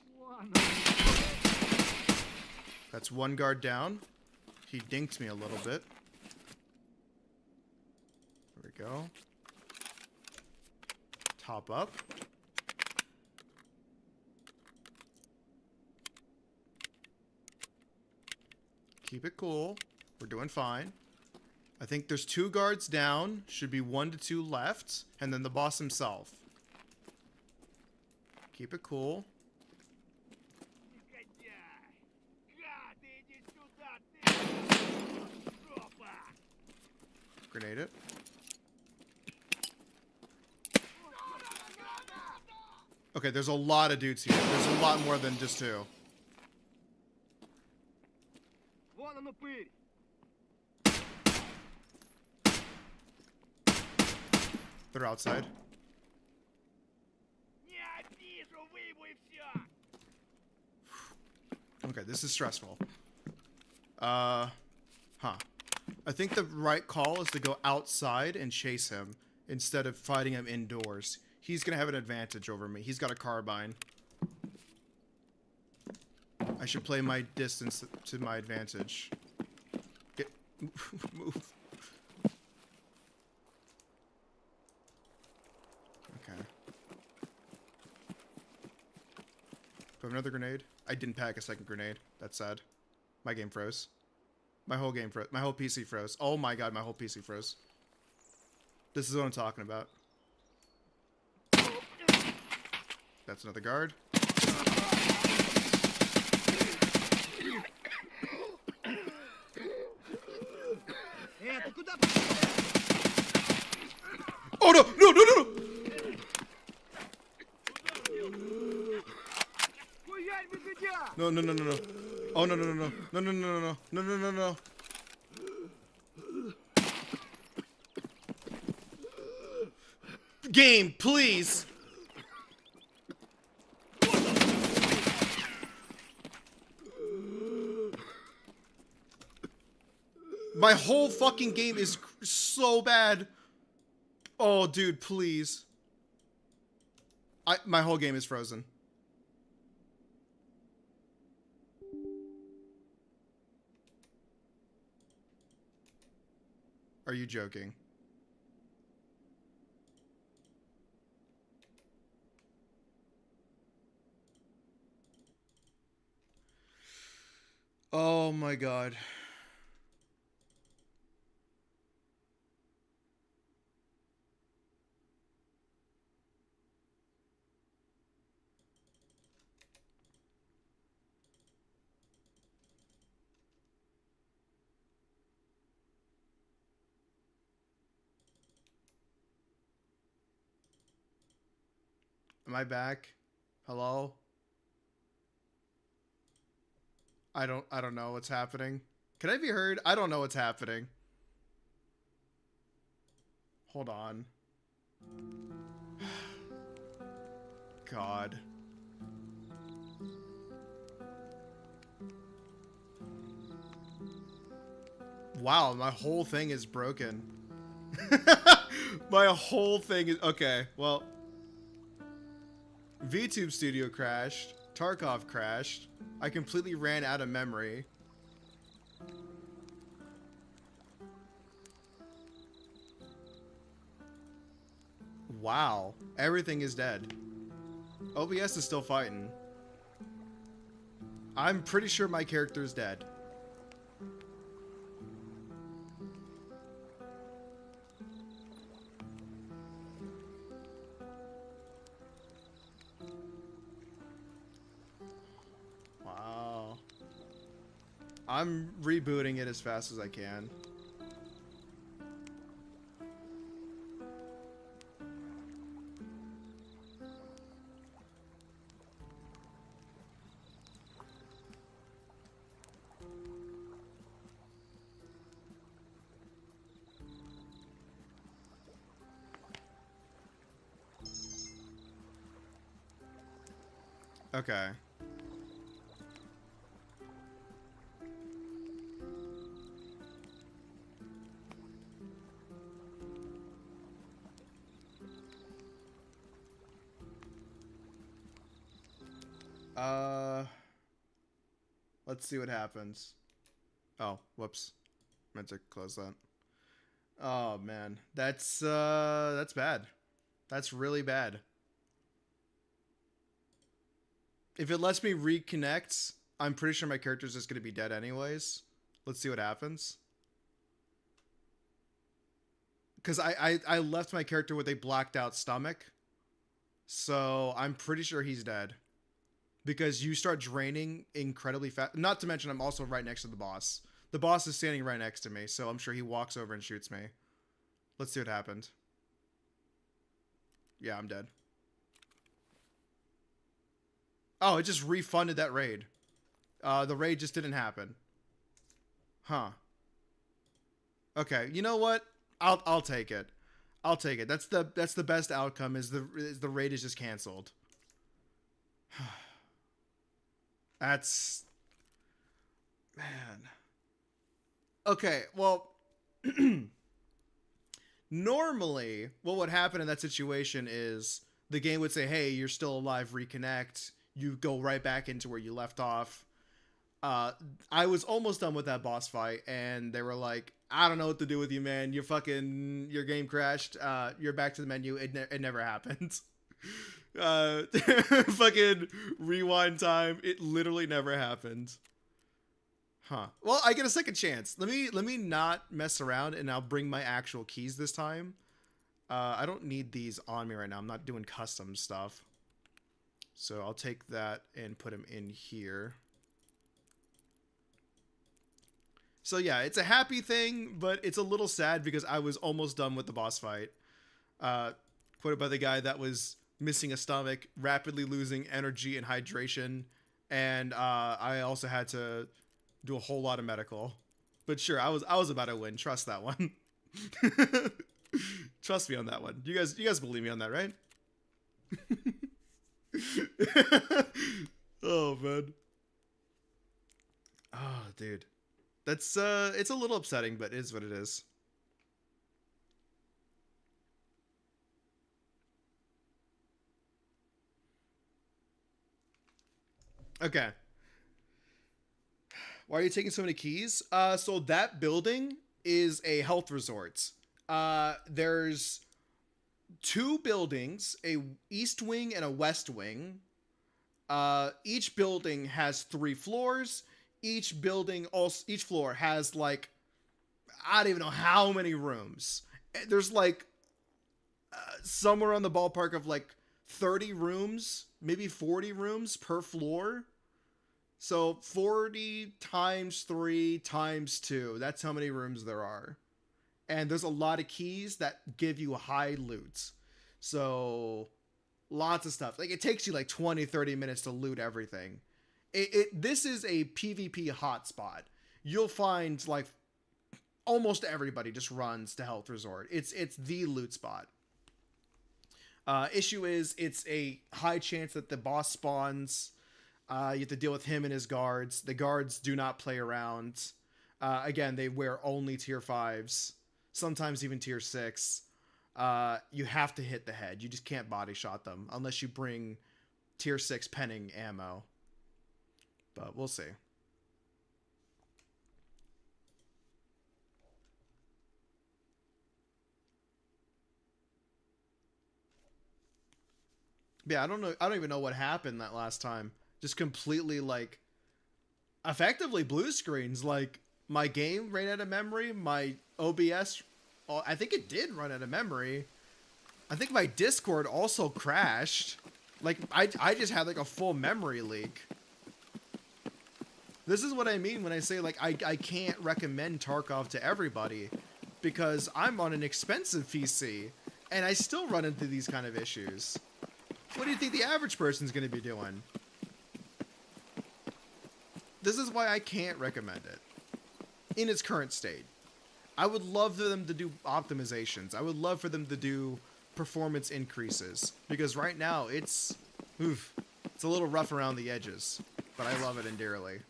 That's one guard down. He dinked me a little bit. There we go. Top up. Keep it cool. We're doing fine. I think there's 2 guards down. Should be 1 to 2 left. And then the boss himself. Keep it cool. Grenade it. Okay, there's a lot of dudes here. There's a lot more than just 2. They're outside. Okay, this is stressful. Huh. I think the right call is to go outside and chase him instead of fighting him indoors. He's gonna have an advantage over me. He's got a carbine. I should play my distance to my advantage. Get... move. Okay. Do I have another grenade? I didn't pack a second grenade. That's sad. My game froze. My whole game froze. My whole PC froze. Oh my god, my whole PC froze. This is what I'm talking about. That's another guard. Oh no! No! No! No! No! No! No! No! No! No! Oh no! No! No! No! No! No! No! No! No! No! No! No! Game, please. My whole fucking game is so bad. Oh, dude, please. My whole game is frozen. Are you joking? Oh my god. Am I back? Hello? I don't know what's happening. Can I be heard? I don't know what's happening. Hold on. God. Wow, my whole thing is broken. My whole thing is... Okay, well... VTube Studio crashed. Tarkov crashed. I completely ran out of memory. Wow. Everything is dead. OBS is still fighting. I'm pretty sure my character is dead. Wow. I'm rebooting it as fast as I can. Okay. Let's see what happens. Oh, whoops. Meant to close that. Oh man. That's bad. That's really bad. If it lets me reconnect, I'm pretty sure my character's just gonna be dead anyways. Let's see what happens. Because I left my character with a blacked out stomach. So I'm pretty sure he's dead. Because you start draining incredibly fast. Not to mention I'm also right next to the boss. The boss is standing right next to me, so I'm sure he walks over and shoots me. Let's see what happened. Yeah, I'm dead. Oh, it just refunded that raid. The raid just didn't happen. Huh. Okay, you know what? I'll take it. I'll take it. That's the best outcome is the raid is just canceled. That's man. Okay, well normally what would happen in that situation is the game would say, "Hey, you're still alive, reconnect." You go right back into where you left off. I was almost done with that boss fight, and they were like, "I don't know what to do with you, man. Your game crashed. You're back to the menu. It never happened." Fucking rewind time. It literally never happened. Huh. Well, I get a second chance. Let me not mess around, and I'll bring my actual keys this time. I don't need these on me right now. I'm not doing custom stuff. So I'll take that and put him in here. So yeah, it's a happy thing, but it's a little sad because I was almost done with the boss fight. Quoted by the guy that was missing a stomach, rapidly losing energy and hydration, and I also had to do a whole lot of medical. But sure, I was about to win. Trust that one. Trust me on that one. You guys believe me on that, right? Oh man. Oh dude. That's it's a little upsetting, but it is what it is. Okay. Why are you taking so many keys? So that building is a health resort. There's two buildings, a east wing and a west wing. Each building has 3 floors. Each floor has like, I don't even know how many rooms. There's like somewhere on the ballpark of like 30 rooms, maybe 40 rooms per floor. So 40 times 3 times 2. That's how many rooms there are. And there's a lot of keys that give you high loot. So lots of stuff. Like it takes you like 20-30 minutes to loot everything. This is a PvP hotspot. You'll find like almost everybody just runs to Health Resort. It's the loot spot. Issue is it's a high chance that the boss spawns. You have to deal with him and his guards. The guards do not play around. Again, they wear only tier 5s, sometimes even tier 6. You have to hit the head. You just can't body shot them unless you bring tier 6 penning ammo. But we'll see. Yeah, I don't know. I don't even know what happened that last time. Just completely like effectively blue screens. Like my game ran out of memory. My OBS, I think it did run out of memory. I think my Discord also crashed. Like I just had like a full memory leak. This is what I mean when I say like I can't recommend Tarkov to everybody because I'm on an expensive PC and I still run into these kind of issues. What do you think the average person's going to be doing? This is why I can't recommend it in its current state. I would love for them to do optimizations. I would love for them to do performance increases because right now it's a little rough around the edges, but I love it dearly.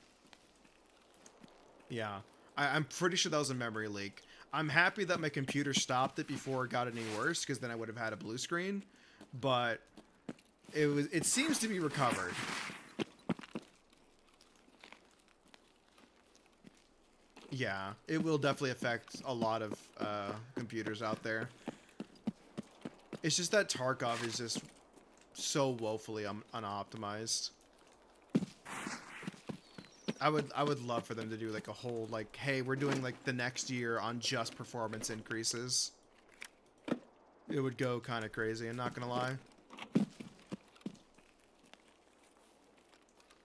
Yeah, I'm pretty sure that was a memory leak. I'm happy that my computer stopped it before it got any worse because then I would have had a blue screen, but it seems to be recovered. Yeah, it will definitely affect a lot of computers out there. It's just that Tarkov is just so woefully unoptimized. I would love for them to do like a whole like, hey, we're doing like the next year on just performance increases. It would go kind of crazy, I'm not gonna lie.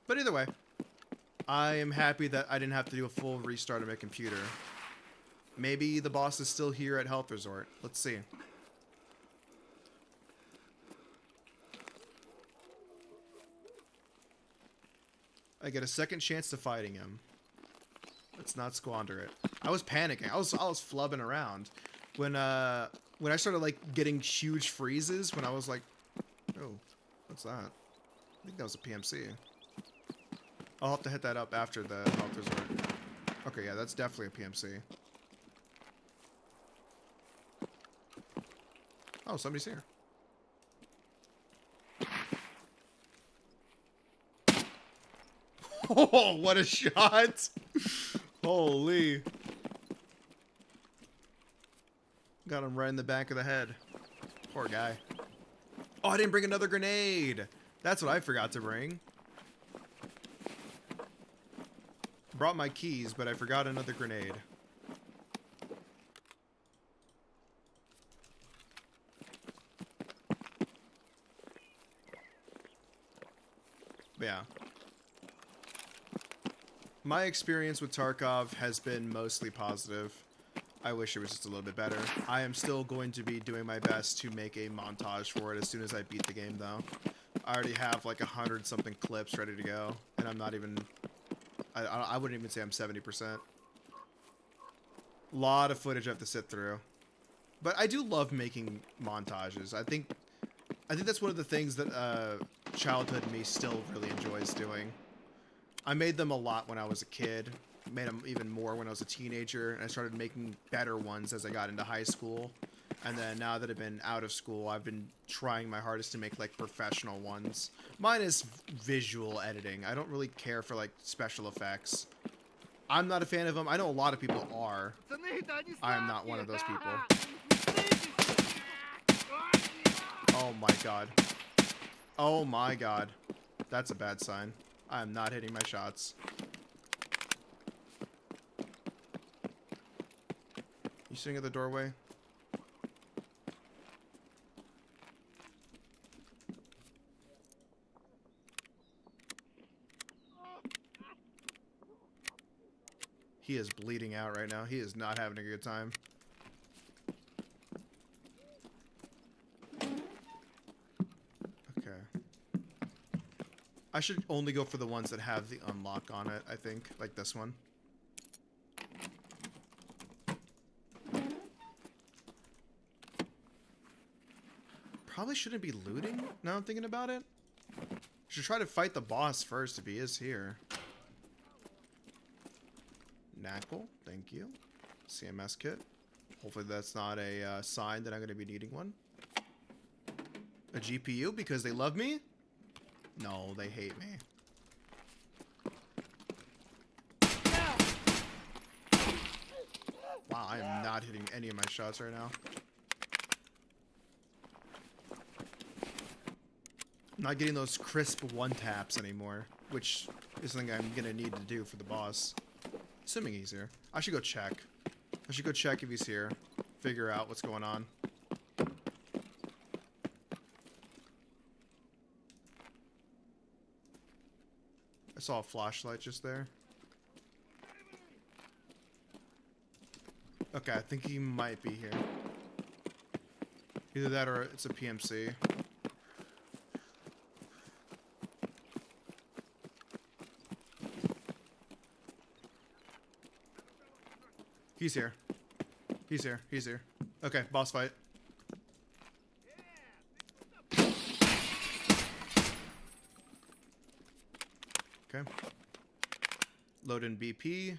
But either way, I am happy that I didn't have to do a full restart of my computer. Maybe the boss is still here at Health Resort. Let's see. I get a second chance to fighting him. Let's not squander it. I was panicking. I was flubbing around when I started like getting huge freezes. When I was like, oh, what's that? I think that was a PMC. I'll have to hit that up after the Health Resort. Okay, yeah, that's definitely a PMC. Oh, somebody's here. Oh, what a shot! Holy. Got him right in the back of the head. Poor guy. Oh, I didn't bring another grenade! That's what I forgot to bring. Brought my keys, but I forgot another grenade. But yeah. My experience with Tarkov has been mostly positive. I wish it was just a little bit better. I am still going to be doing my best to make a montage for it as soon as I beat the game, though. I already have like 100-something clips ready to go, and I'm not even... I wouldn't even say I'm 70%. A lot of footage I have to sit through. But I do love making montages. I think that's one of the things that childhood me still really enjoys doing. I made them a lot when I was a kid. Made them even more when I was a teenager, and I started making better ones as I got into high school. And then now that I've been out of school, I've been trying my hardest to make like professional ones. Mine is visual editing. I don't really care for like special effects. I'm not a fan of them. I know a lot of people are. I am not one of those people. Oh my god. Oh my god. That's a bad sign. I am not hitting my shots. You sitting at the doorway? He is bleeding out right now. He is not having a good time. Okay. I should only go for the ones that have the unlock on it, I think. Like this one. Probably shouldn't be looting, now I'm thinking about it. Should try to fight the boss first if he is here. Knackle, thank you. CMS kit. Hopefully that's not a sign that I'm going to be needing one. A GPU because they love me? No, they hate me. Wow, I am not hitting any of my shots right now. I'm not getting those crisp one-taps anymore, which is something I'm going to need to do for the boss. Assuming he's here. I should go check. I should go check if he's here. Figure out what's going on. I saw a flashlight just there. Okay, I think he might be here. Either that or it's a PMC. He's here. He's here. He's here. Okay, boss fight. Okay. Load in BP.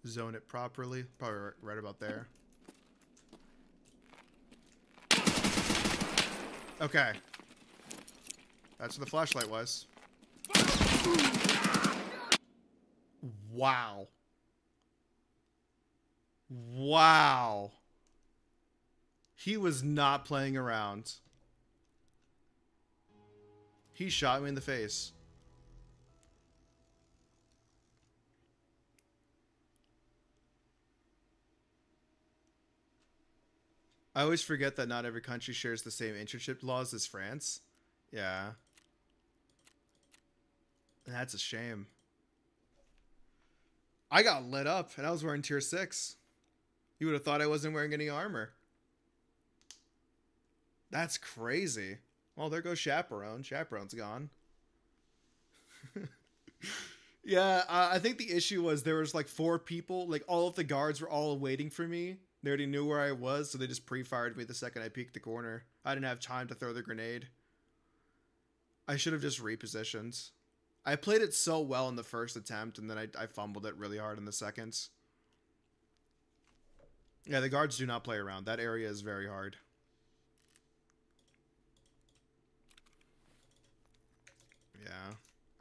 Zone it properly. Probably right about there. Okay. That's where the flashlight was. Wow. Wow. He was not playing around. He shot me in the face. I always forget that not every country shares the same internship laws as France. Yeah. That's a shame. I got lit up and I was wearing tier 6. You would have thought I wasn't wearing any armor. That's crazy. Well, there goes Chaperone. Chaperone's gone. Yeah, I think the issue was there was like 4 people. Like all of the guards were all waiting for me. They already knew where I was, so they just pre-fired me the second I peeked the corner. I didn't have time to throw the grenade. I should have just repositioned. I played it so well in the first attempt, and then I fumbled it really hard in the second. Yeah, the guards do not play around. That area is very hard. Yeah.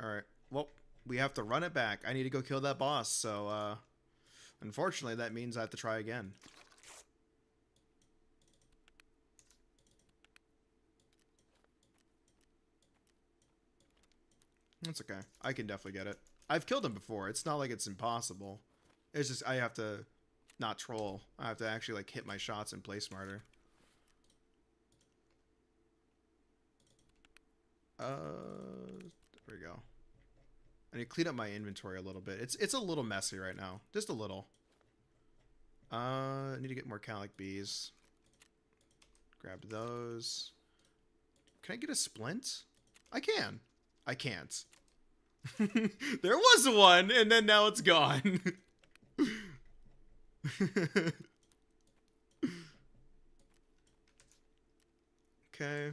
Alright. Well, we have to run it back. I need to go kill that boss, so, unfortunately, that means I have to try again. That's okay. I can definitely get it. I've killed him before. It's not like it's impossible. It's just I have to not troll. I have to actually like hit my shots and play smarter. There we go. I need to clean up my inventory a little bit. It's a little messy right now. Just a little. I need to get more calic bees. Grab those. Can I get a splint? I can. I can't. There was one, and then now it's gone. Okay.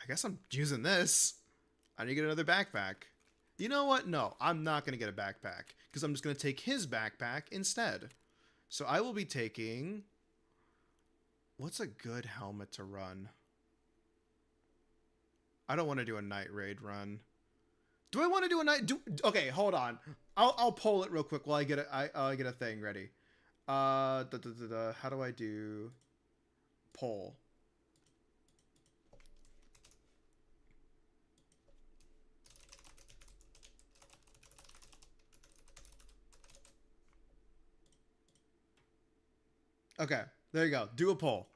I guess I'm using this. I need to get another backpack. You know what? No, I'm not going to get a backpack because I'm just going to take his backpack instead. So I will be taking... What's a good helmet to run? I don't want to do a night raid run. Do I want to do a night... Okay, hold on. I'll poll it real quick while I get a thing ready. How do I do poll? Okay, there you go. Do a poll.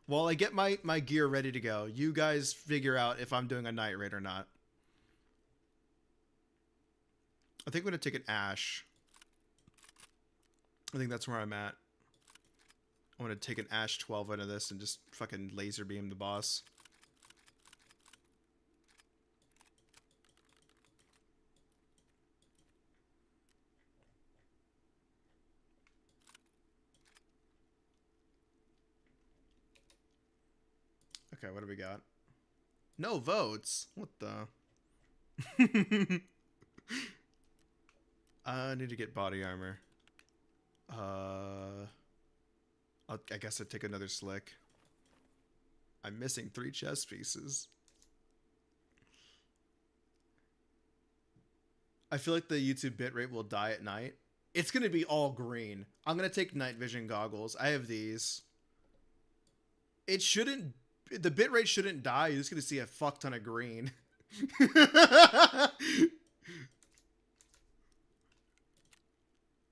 While I get my gear ready to go, you guys figure out if I'm doing a night raid or not. I think I'm going to take an Ash. I think that's where I'm at. I want to take an Ash 12 out of this and just fucking laser beam the boss. Okay, what do we got? No votes. What the? I need to get body armor. I guess I'd take another slick. I'm missing 3 chest pieces. I feel like the YouTube bitrate will die at night. It's going to be all green. I'm going to take night vision goggles. I have these. It shouldn't... The bitrate shouldn't die. You're just going to see a fuck ton of green.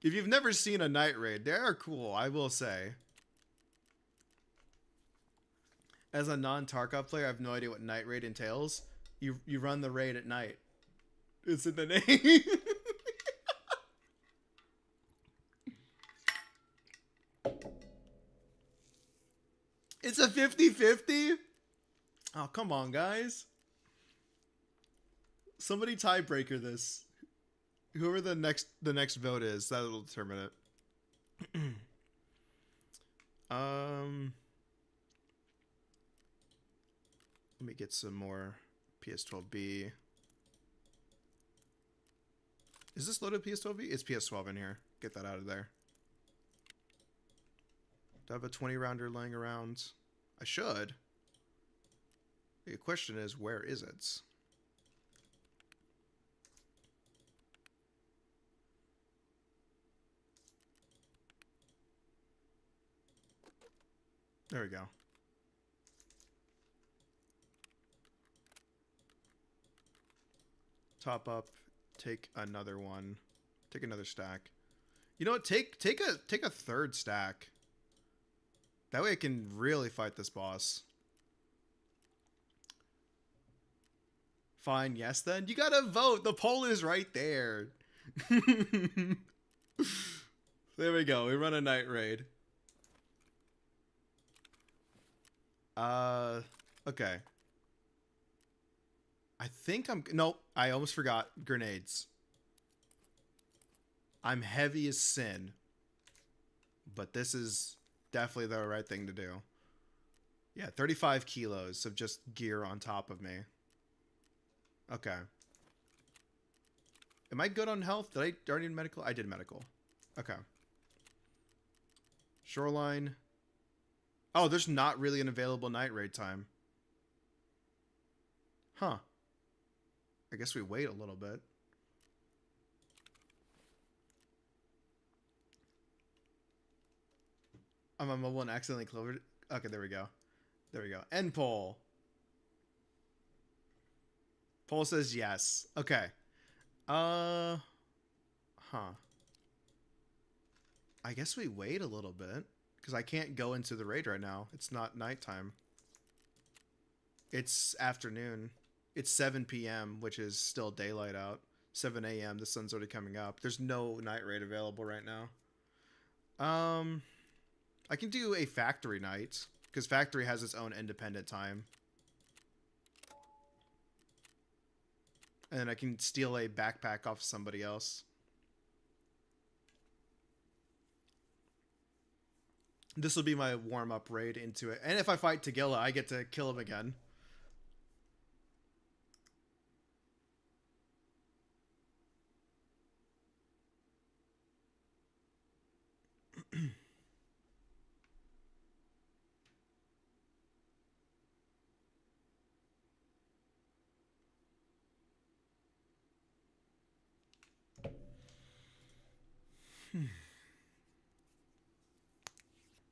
If you've never seen a night raid, they are cool, I will say. As a non-Tarkov player, I have no idea what night raid entails. You run the raid at night. It's in the name. It's a 50-50? Oh, come on, guys. Somebody tiebreaker this. Whoever the next vote is, that'll determine it. Let me get some more PS12B. Is this loaded PS12B? It's PS12 in here. Get that out of there. Do I have a 20 rounder laying around? I should. The question is, where is it? There we go. Top up. Take another one. Take another stack. You know what? Take a third stack. That way I can really fight this boss. Fine, yes then. You gotta vote. The poll is right there. There we go. We run a night raid. Okay. I think I'm... Nope, I almost forgot. Grenades. I'm heavy as sin. But this is definitely the right thing to do. Yeah, 35 kilos of just gear on top of me. Okay. Am I good on health? Did I already need medical? I did medical. Okay. Shoreline. Oh, there's not really an available night raid time. Huh. I guess we wait a little bit. I'm on mobile and accidentally clovered. Okay, there we go. There we go. End poll. Poll says yes. Okay. Huh. I guess we wait a little bit. Because I can't go into the raid right now. It's not nighttime. It's afternoon. It's 7 p.m., which is still daylight out. 7 a.m. The sun's already coming up. There's no night raid available right now. I can do a factory night because factory has its own independent time. And then I can steal a backpack off somebody else. This will be my warm-up raid into it. And if I fight Tagilla, I get to kill him again.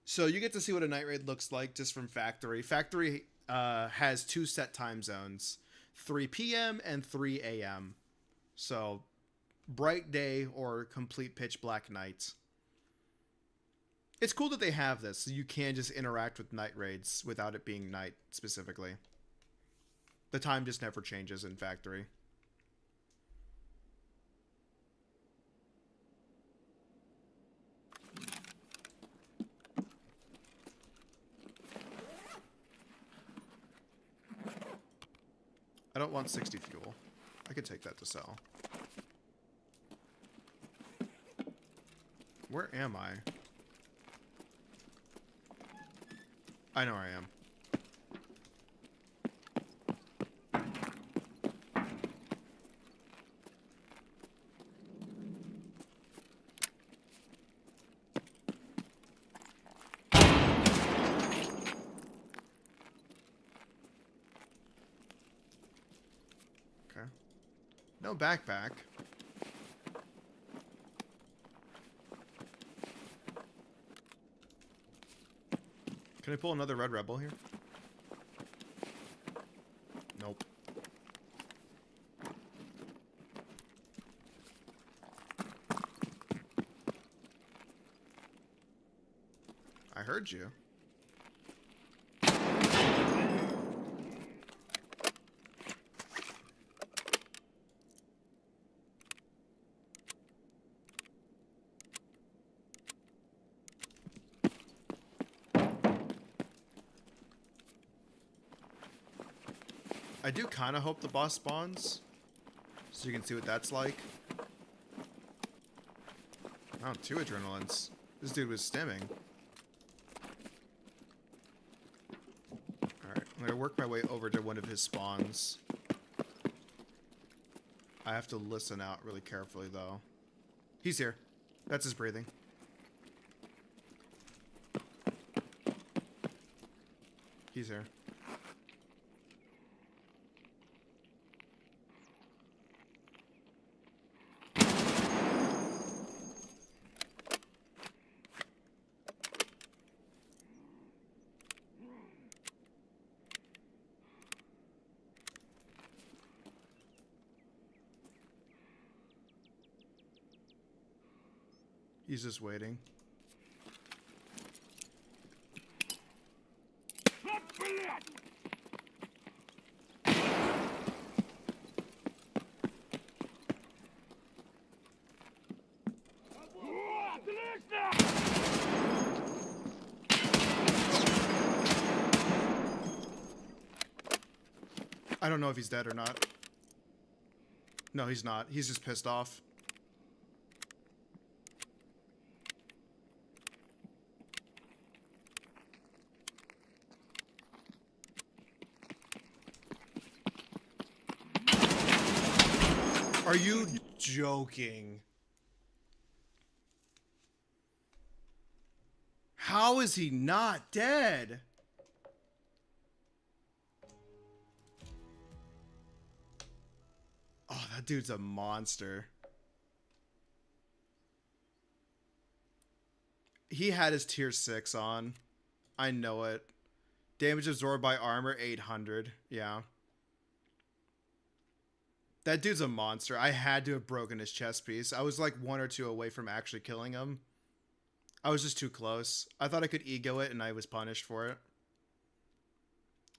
So you get to see what a night raid looks like just from Factory. Factory has 2 set time zones, 3 p.m. and 3 a.m. So bright day or complete pitch black night. It's cool that they have this, so you can just interact with night raids without it being night specifically. The time just never changes in Factory. I don't want 60 fuel. I could take that to sell. Where am I? I know where I am. Okay. No backpack. Can I pull another Red Rebel here? Nope. I heard you. I do kind of hope the boss spawns, so you can see what that's like. Oh, 2 adrenalines. This dude was stimming. Alright, I'm gonna work my way over to one of his spawns. I have to listen out really carefully, though. He's here. That's his breathing. He's here. He's just waiting. I don't know if he's dead or not. No, he's not. He's just pissed off. Are you joking? How is he not dead? Oh, that dude's a monster. He had his tier 6 on. I know it. Damage absorbed by armor, 800. Yeah. That dude's a monster. I had to have broken his chest piece. I was like 1 or 2 away from actually killing him. I was just too close. I thought I could ego it and I was punished for it.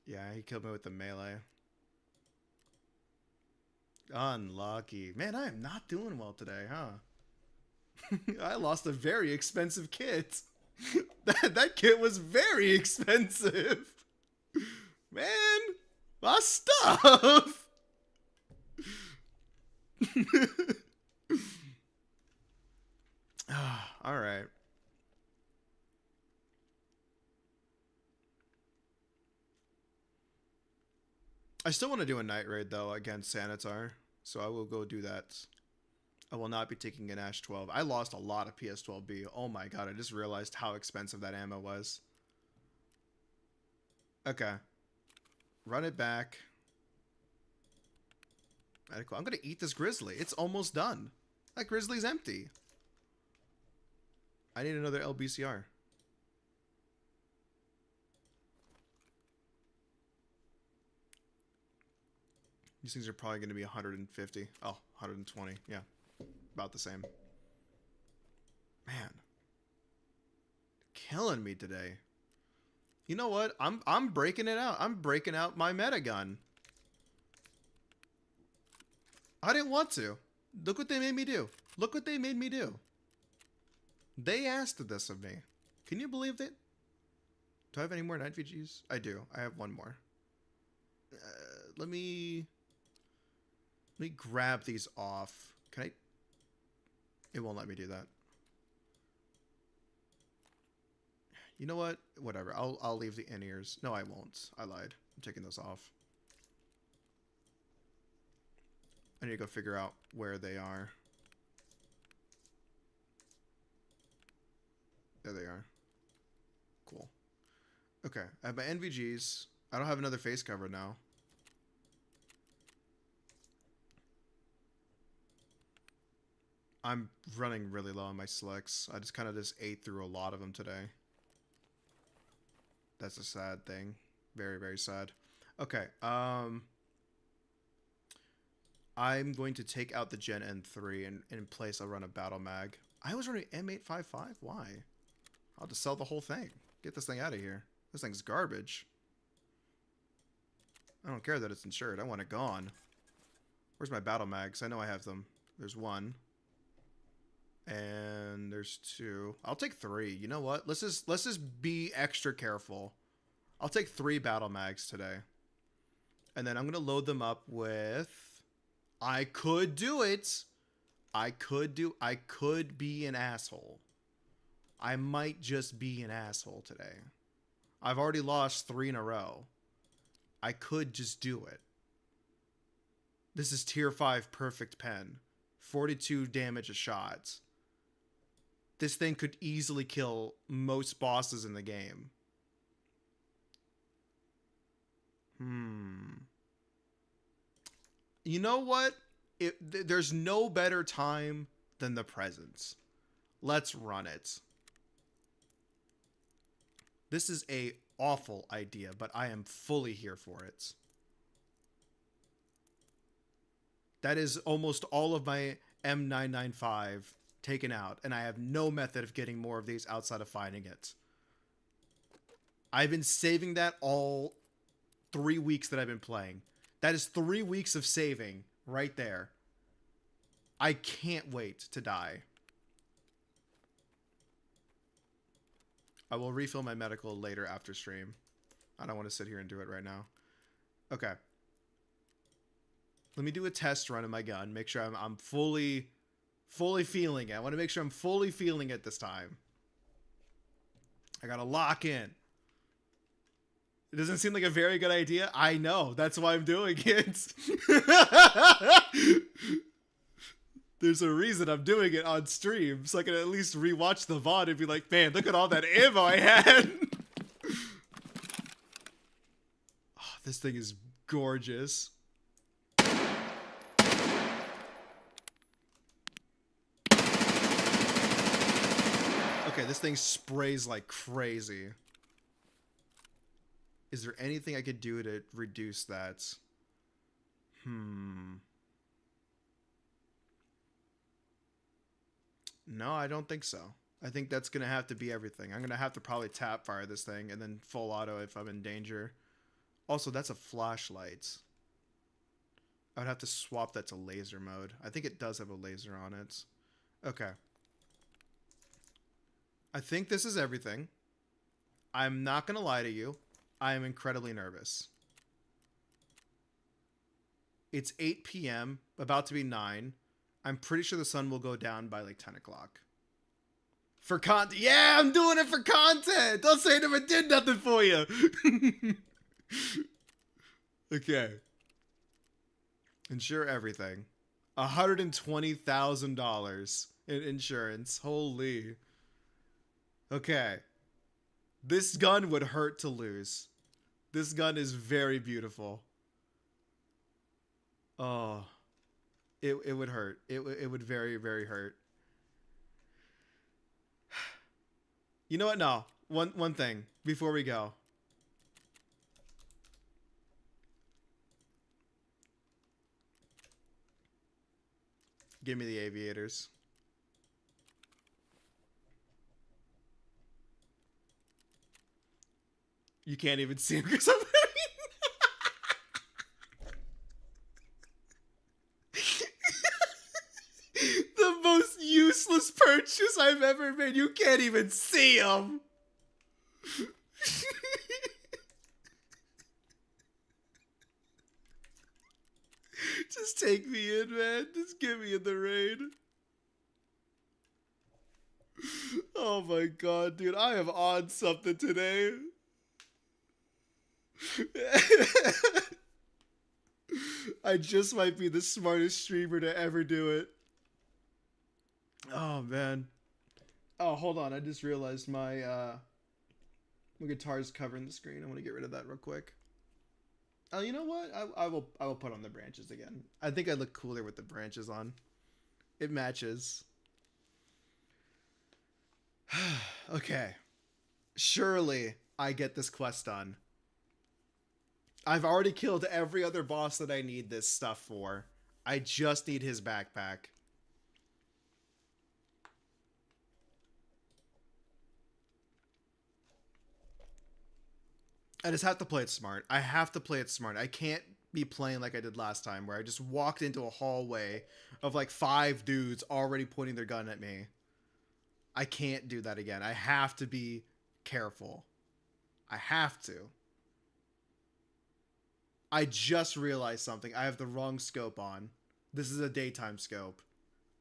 Yeah, he killed me with the melee. Unlucky. Man, I am not doing well today, huh? I lost a very expensive kit. that kit was very expensive. Man, my stuff. All right. I still want to do a night raid though against Sanitar, so I will go do that. I will not be taking an Ash 12. I lost a lot of PS12B. Oh my god, I just realized how expensive that ammo was. Okay. Run it back. Medical. I'm gonna eat this grizzly. It's almost done. That grizzly's empty. I need another LBCR. These things are probably going to be 150. Oh, 120. Yeah. About the same. Man. Killing me today. You know what? I'm breaking it out. I'm breaking out my meta gun. I didn't want to. Look what they made me do. Look what they made me do. They asked this of me. Can you believe it? Do I have any more night VGs? I do. I have one more. Let me grab these off. Can I? It won't let me do that. You know what? Whatever. I'll leave the in-ears. No, I won't. I lied. I'm taking those off. I need to go figure out where they are. There they are. Cool. Okay. I have my NVGs. I don't have another face cover now. I'm running really low on my selects. I just kind of ate through a lot of them today. That's a sad thing. Very, very sad. Okay. I'm going to take out the Gen N3 and in place I'll run a battle mag. I was running M855. Why? I'll just sell the whole thing. Get this thing out of here. This thing's garbage. I don't care that it's insured. I want it gone. Where's my battle mags? I know I have them. There's one. And there's two. I'll take three. You know what? Let's just be extra careful. I'll take 3 battle mags today. And then I'm going to load them up with... I could do it. I could be an asshole. I might just be an asshole today. I've already lost 3 in a row. I could just do it. This is tier 5 perfect pen. 42 damage a shot. This thing could easily kill most bosses in the game. You know what? There's no better time than the present. Let's run it. This is a awful idea, but I am fully here for it. That is almost all of my M995 taken out, and I have no method of getting more of these outside of finding it. I've been saving that all 3 weeks that I've been playing. That is 3 weeks of saving right there. I can't wait to die. I will refill my medical later after stream. I don't want to sit here and do it right now. Okay. Let me do a test run of my gun. Make sure I'm fully feeling it. I want to make sure I'm fully feeling it this time. I gotta lock in. It doesn't seem like a very good idea. I know. That's why I'm doing it. There's a reason I'm doing it on stream, so I can at least rewatch the VOD and be like, man, look at all that ammo I had. Oh, this thing is gorgeous. Okay, this thing sprays like crazy. Is there anything I could do to reduce that? No, I don't think so. I think that's going to have to be everything. I'm going to have to probably tap fire this thing and then full auto if I'm in danger. Also, that's a flashlight. I would have to swap that to laser mode. I think it does have a laser on it. Okay. I think this is everything. I'm not going to lie to you. I am incredibly nervous. It's 8 p.m., about to be 9. I'm pretty sure the sun will go down by like 10 o'clock. For content. Yeah, I'm doing it for content. Don't say I never did nothing for you. Okay. Insure everything. $120,000 in insurance. Holy. Okay. This gun would hurt to lose. This gun is very beautiful. Oh. It would hurt. It would very, very hurt. You know what? No. One thing before we go. Give me the aviators. You can't even see them because I'm wearing. The most useless purchase I've ever made. You can't even see them. Just take me in, man. Just get me in the rain. Oh my god, dude. I am on something today. I just might be the smartest streamer to ever do it. Oh, man. Oh, hold on. I just realized my guitar's covering the screen. I want to get rid of that real quick. Oh, you know what? I will put on the branches again. I think I look cooler with the branches on. It matches. Okay. Surely I get this quest done. I've already killed every other boss that I need this stuff for. I just need his backpack. I just have to play it smart. I have to play it smart. I can't be playing like I did last time, where I just walked into a hallway of like 5 dudes already pointing their gun at me. I can't do that again. I have to be careful. I have to. I just realized something. I have the wrong scope on. This is a daytime scope.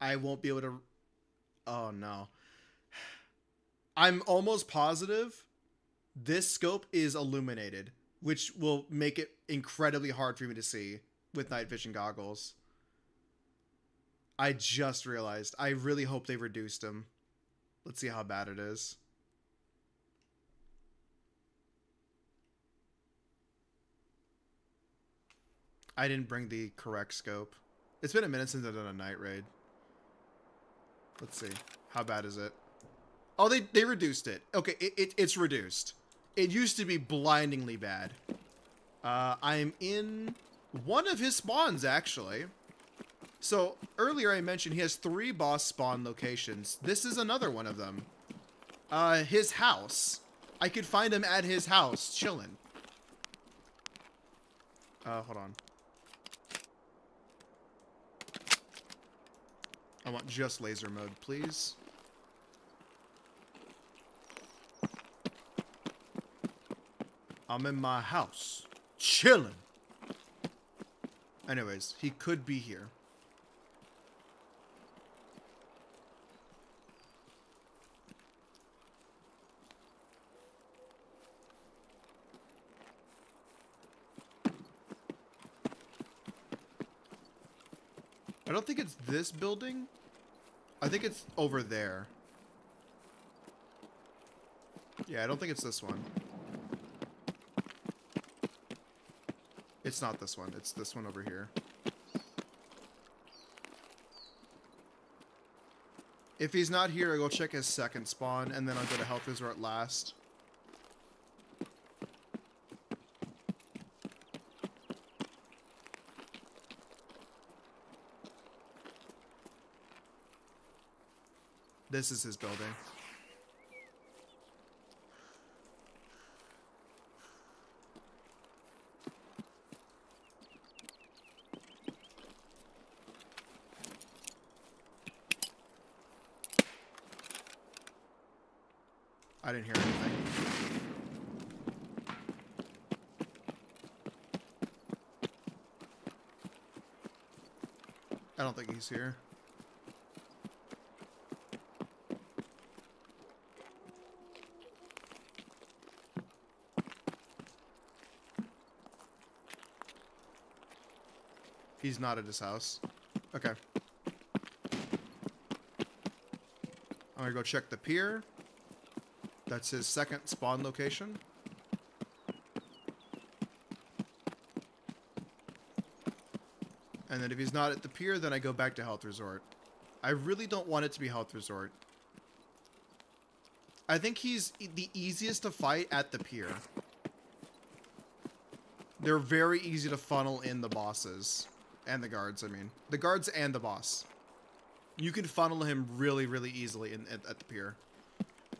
I won't be able to... Oh, no. I'm almost positive this scope is illuminated, which will make it incredibly hard for me to see with night vision goggles. I just realized. I really hope they reduced them. Let's see how bad it is. I didn't bring the correct scope. It's been a minute since I've done a night raid. Let's see. How bad is it? Oh, they reduced it. Okay, it's reduced. It used to be blindingly bad. I'm in one of his spawns, actually. So, earlier I mentioned he has 3 boss spawn locations. This is another one of them. His house. I could find him at his house, chilling. Hold on. I want just laser mode, please. I'm in my house, chilling. Anyways, he could be here. I don't think it's this building. I think it's over there. Yeah, I don't think it's this one. It's not this one. It's this one over here. If he's not here, I'll go check his second spawn, and then I'll go to Health Resort last. This is his building. I didn't hear anything. I don't think he's here. He's not at his house. Okay. I'm gonna go check the pier. That's his second spawn location. And then if he's not at the pier, then I go back to Health Resort. I really don't want it to be Health Resort. I think he's the easiest to fight at the pier. They're very easy to funnel in the bosses. And the guards, I mean. The guards and the boss. You can funnel him really, really easily at the pier.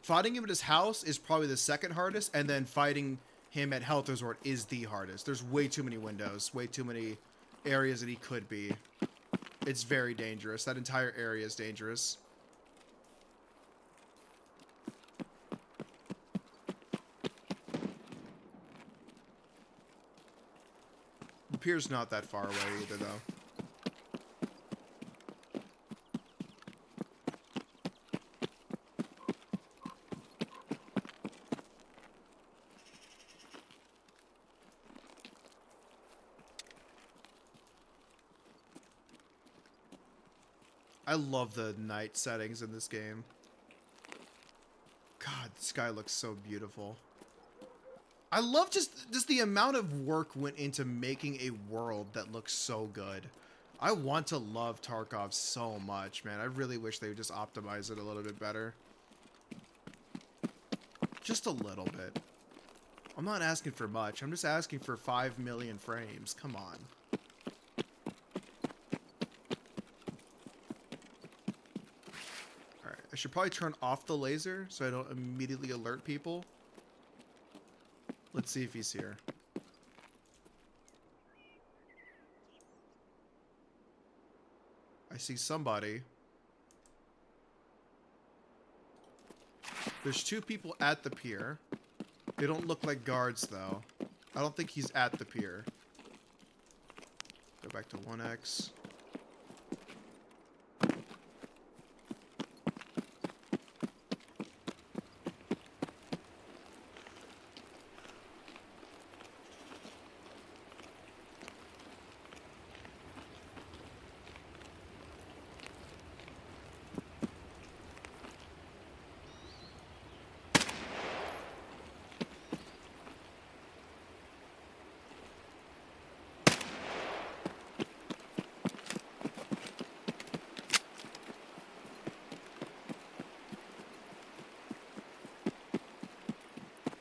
Fighting him at his house is probably the second hardest, and then fighting him at Health Resort is the hardest. There's way too many windows, way too many areas that he could be. It's very dangerous. That entire area is dangerous. The pier's not that far away either, though. I love the night settings in this game. God, the sky looks so beautiful. I love just the amount of work went into making a world that looks so good. I want to love Tarkov so much, man. I really wish they would just optimize it a little bit better. Just a little bit. I'm not asking for much. I'm just asking for 5 million frames. Come on. Alright, I should probably turn off the laser so I don't immediately alert people. Let's see if he's here. I see somebody. There's 2 people at the pier. They don't look like guards, though. I don't think he's at the pier. Go back to 1x.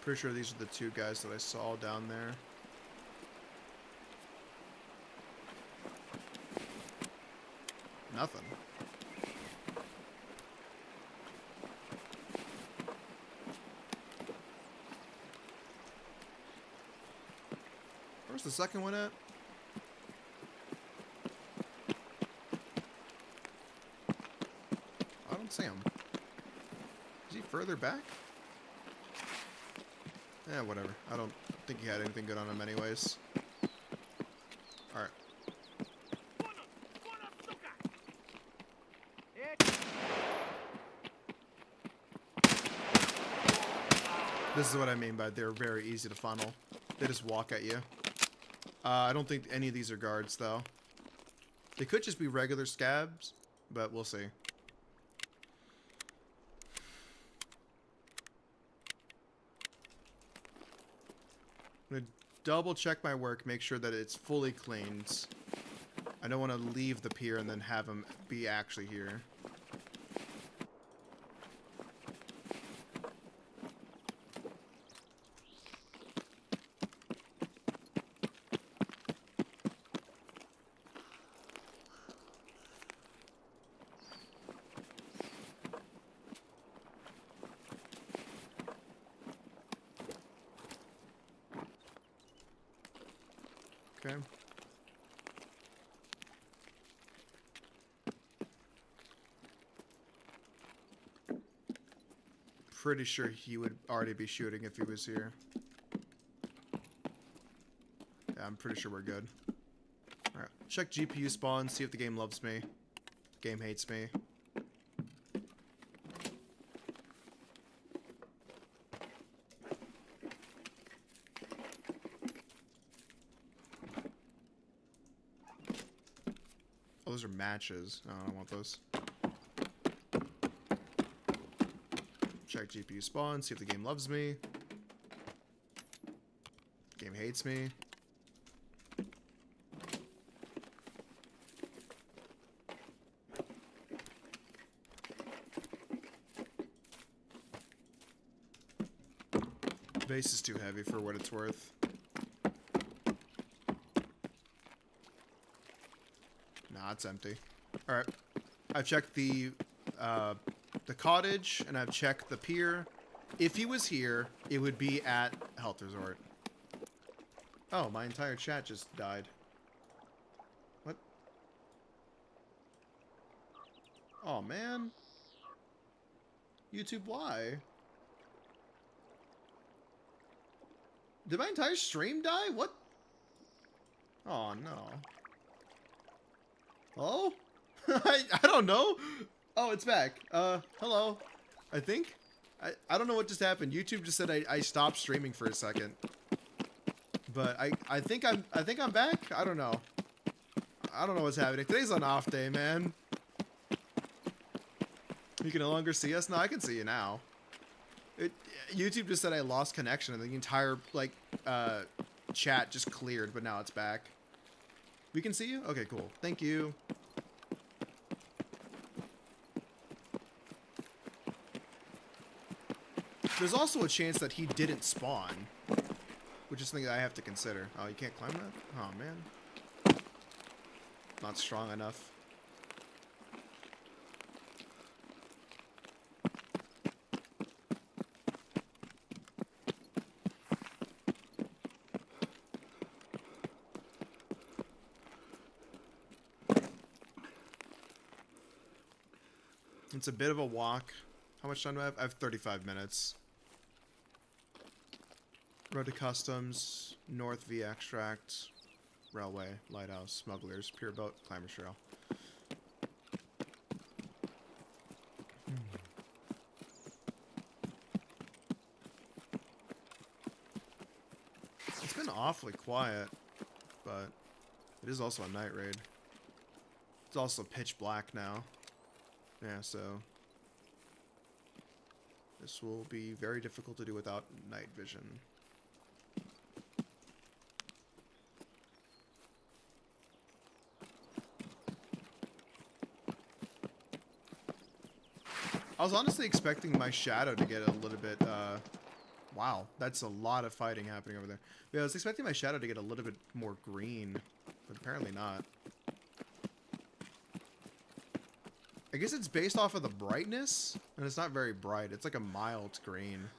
Pretty sure these are the 2 guys that I saw down there. Nothing. Where's the second one at? I don't see him. Is he further back? Yeah, whatever. I don't think he had anything good on him anyways. Alright. This is what I mean by they're very easy to funnel. They just walk at you. I don't think any of these are guards, though. They could just be regular scabs, but we'll see. I'm gonna double check my work, make sure that it's fully cleaned. I don't want to leave the pier and then have him be actually here. Okay. pretty sure he would already be shooting if he was here. Yeah, I'm pretty sure we're good. Alright, check GPU spawn, see if the game loves me. Game hates me. Oh, those are matches. No, I don't want those. Check GPU spawn, see if the game loves me. Game hates me. Base is too heavy for what it's worth. Nah, it's empty. Alright. I've checked the cottage, and I've checked the pier. If he was here, it would be at Health Resort. Oh, my entire chat just died. What? Oh, man. YouTube, why? Did my entire stream die? What? Oh, no. Oh? I don't know. Oh, it's back. Hello. I think. I don't know what just happened. YouTube just said I stopped streaming for a second. But I think I'm back. I don't know. I don't know what's happening. Today's an off day, man. You can no longer see us? No, I can see you now. YouTube just said I lost connection and the entire chat just cleared, but now it's back. We can see you? Okay, cool. Thank you. There's also a chance that he didn't spawn, which is something that I have to consider. Oh, you can't climb that? Oh, man. Not strong enough. It's a bit of a walk. How much time do I have? I have 35 minutes. Road to Customs, North V Extract, Railway, Lighthouse, Smugglers, Pier Boat, Climber Trail. It's been awfully quiet, but it is also a night raid. It's also pitch black now. Yeah, so this will be very difficult to do without night vision. I was honestly expecting my shadow to get a little bit, wow, that's a lot of fighting happening over there. Yeah, I was expecting my shadow to get a little bit more green, but apparently not. I guess it's based off of the brightness, and it's not very bright. It's like a mild green.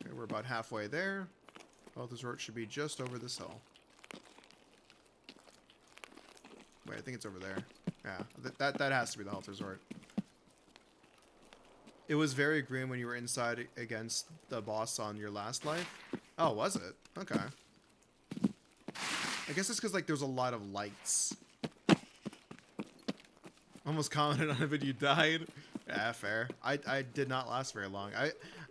Okay, we're about halfway there. Health Resort should be just over this hill. Wait, I think it's over there. Yeah, that has to be the Health Resort. It was very green when you were inside against the boss on your last life. Oh, was it? Okay. I guess it's because, like, there's a lot of lights. Almost commented on it, but you died. Yeah, fair. I did not last very long.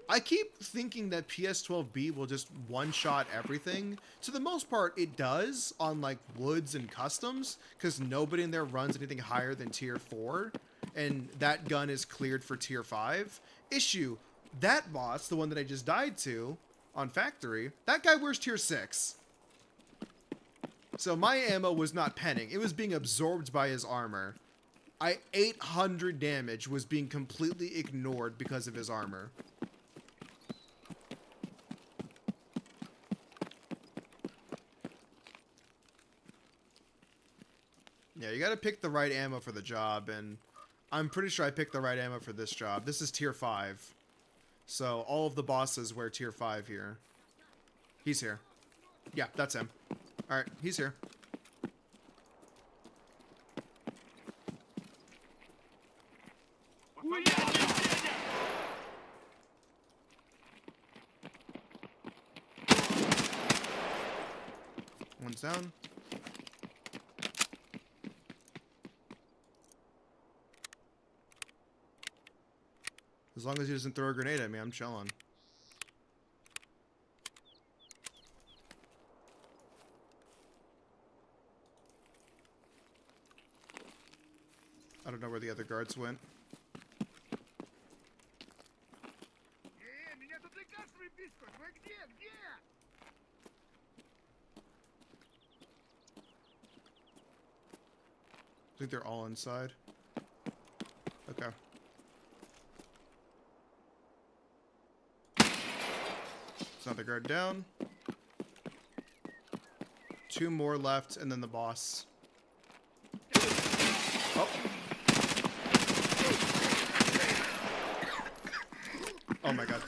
I keep thinking that PS12B will just one-shot everything. To the most part, it does on, like, Woods and Customs, because nobody in there runs anything higher than Tier 4. And that gun is cleared for Tier 5. Issue, that boss, the one that I just died to on Factory, that guy wears Tier 6. So my ammo was not penning. It was being absorbed by his armor. 800 damage was being completely ignored because of his armor. Yeah, you gotta pick the right ammo for the job, and I'm pretty sure I picked the right ammo for this job. This is Tier 5. So all of the bosses wear tier 5 here. He's here. Yeah, that's him. Alright, he's here. One's down. As long as he doesn't throw a grenade at me, I'm chilling. I don't know where the other guards went. I think they're all inside. Okay. It's another guard down. 2 more left, and then the boss. Oh. Oh my god.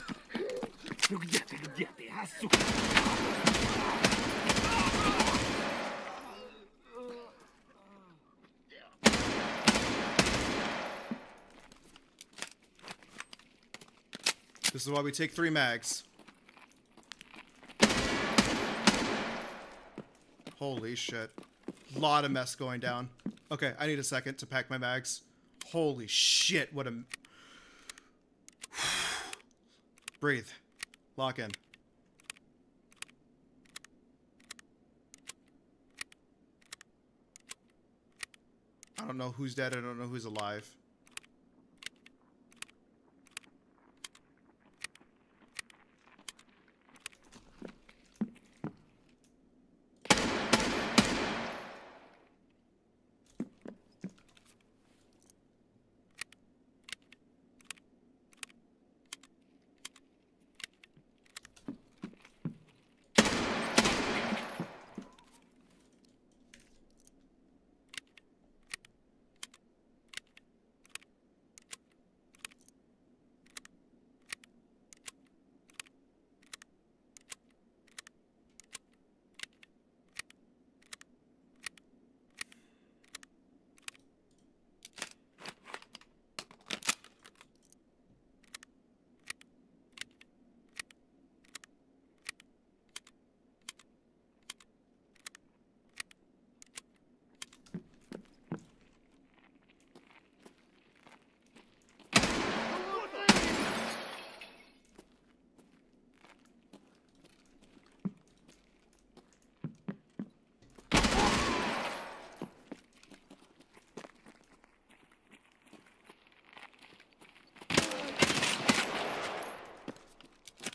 This is why we take 3 mags. Holy shit. Lot of mess going down. Okay, I need a second to pack my mags. Holy shit, what a... Breathe. Lock in. I don't know who's dead, I don't know who's alive.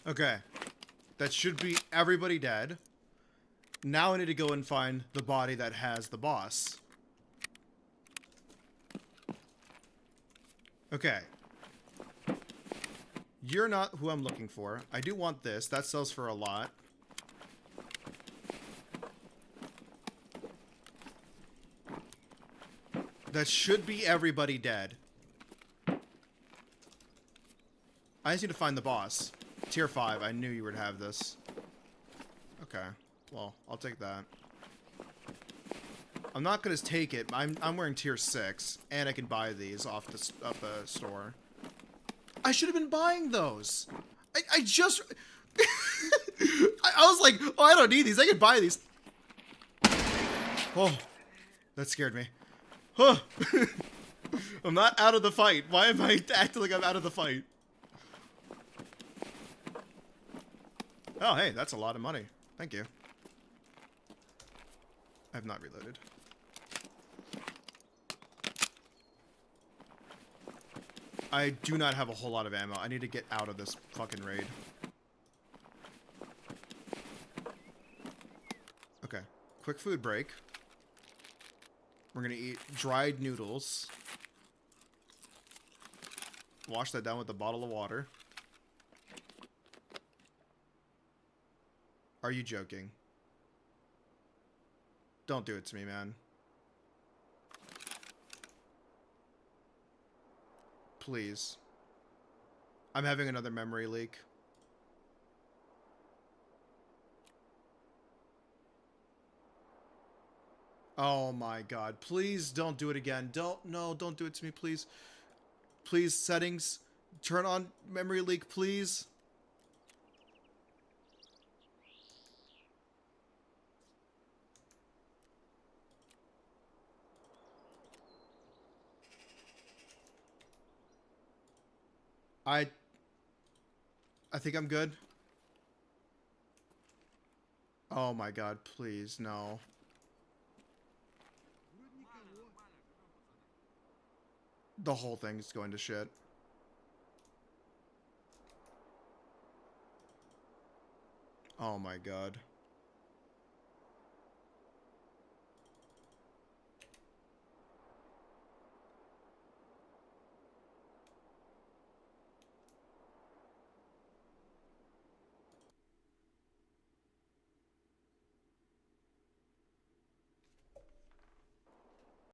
Okay. That should be everybody dead. Now I need to go and find the body that has the boss. Okay. You're not who I'm looking for. I do want this. That sells for a lot. That should be everybody dead. I just need to find the boss. Tier 5. I knew you would have this. Okay. Well, I'll take that. I'm not gonna take it. I'm wearing tier 6, and I can buy these off the store. I should have been buying those. I just I was like, oh, I don't need these. I can buy these. Oh, that scared me. Huh. I'm not out of the fight. Why am I acting like I'm out of the fight? Oh, hey, that's a lot of money. Thank you. I have not reloaded. I do not have a whole lot of ammo. I need to get out of this fucking raid. Okay. Quick food break. We're gonna eat dried noodles. Wash that down with a bottle of water. Are you joking? Don't do it to me, man. Please. I'm having another memory leak. Oh my god. Please don't do it again. Don't do it to me, please. Please, settings. Turn on memory leak, please. I think I'm good. Oh my god, please, no. The whole thing's going to shit. Oh my god.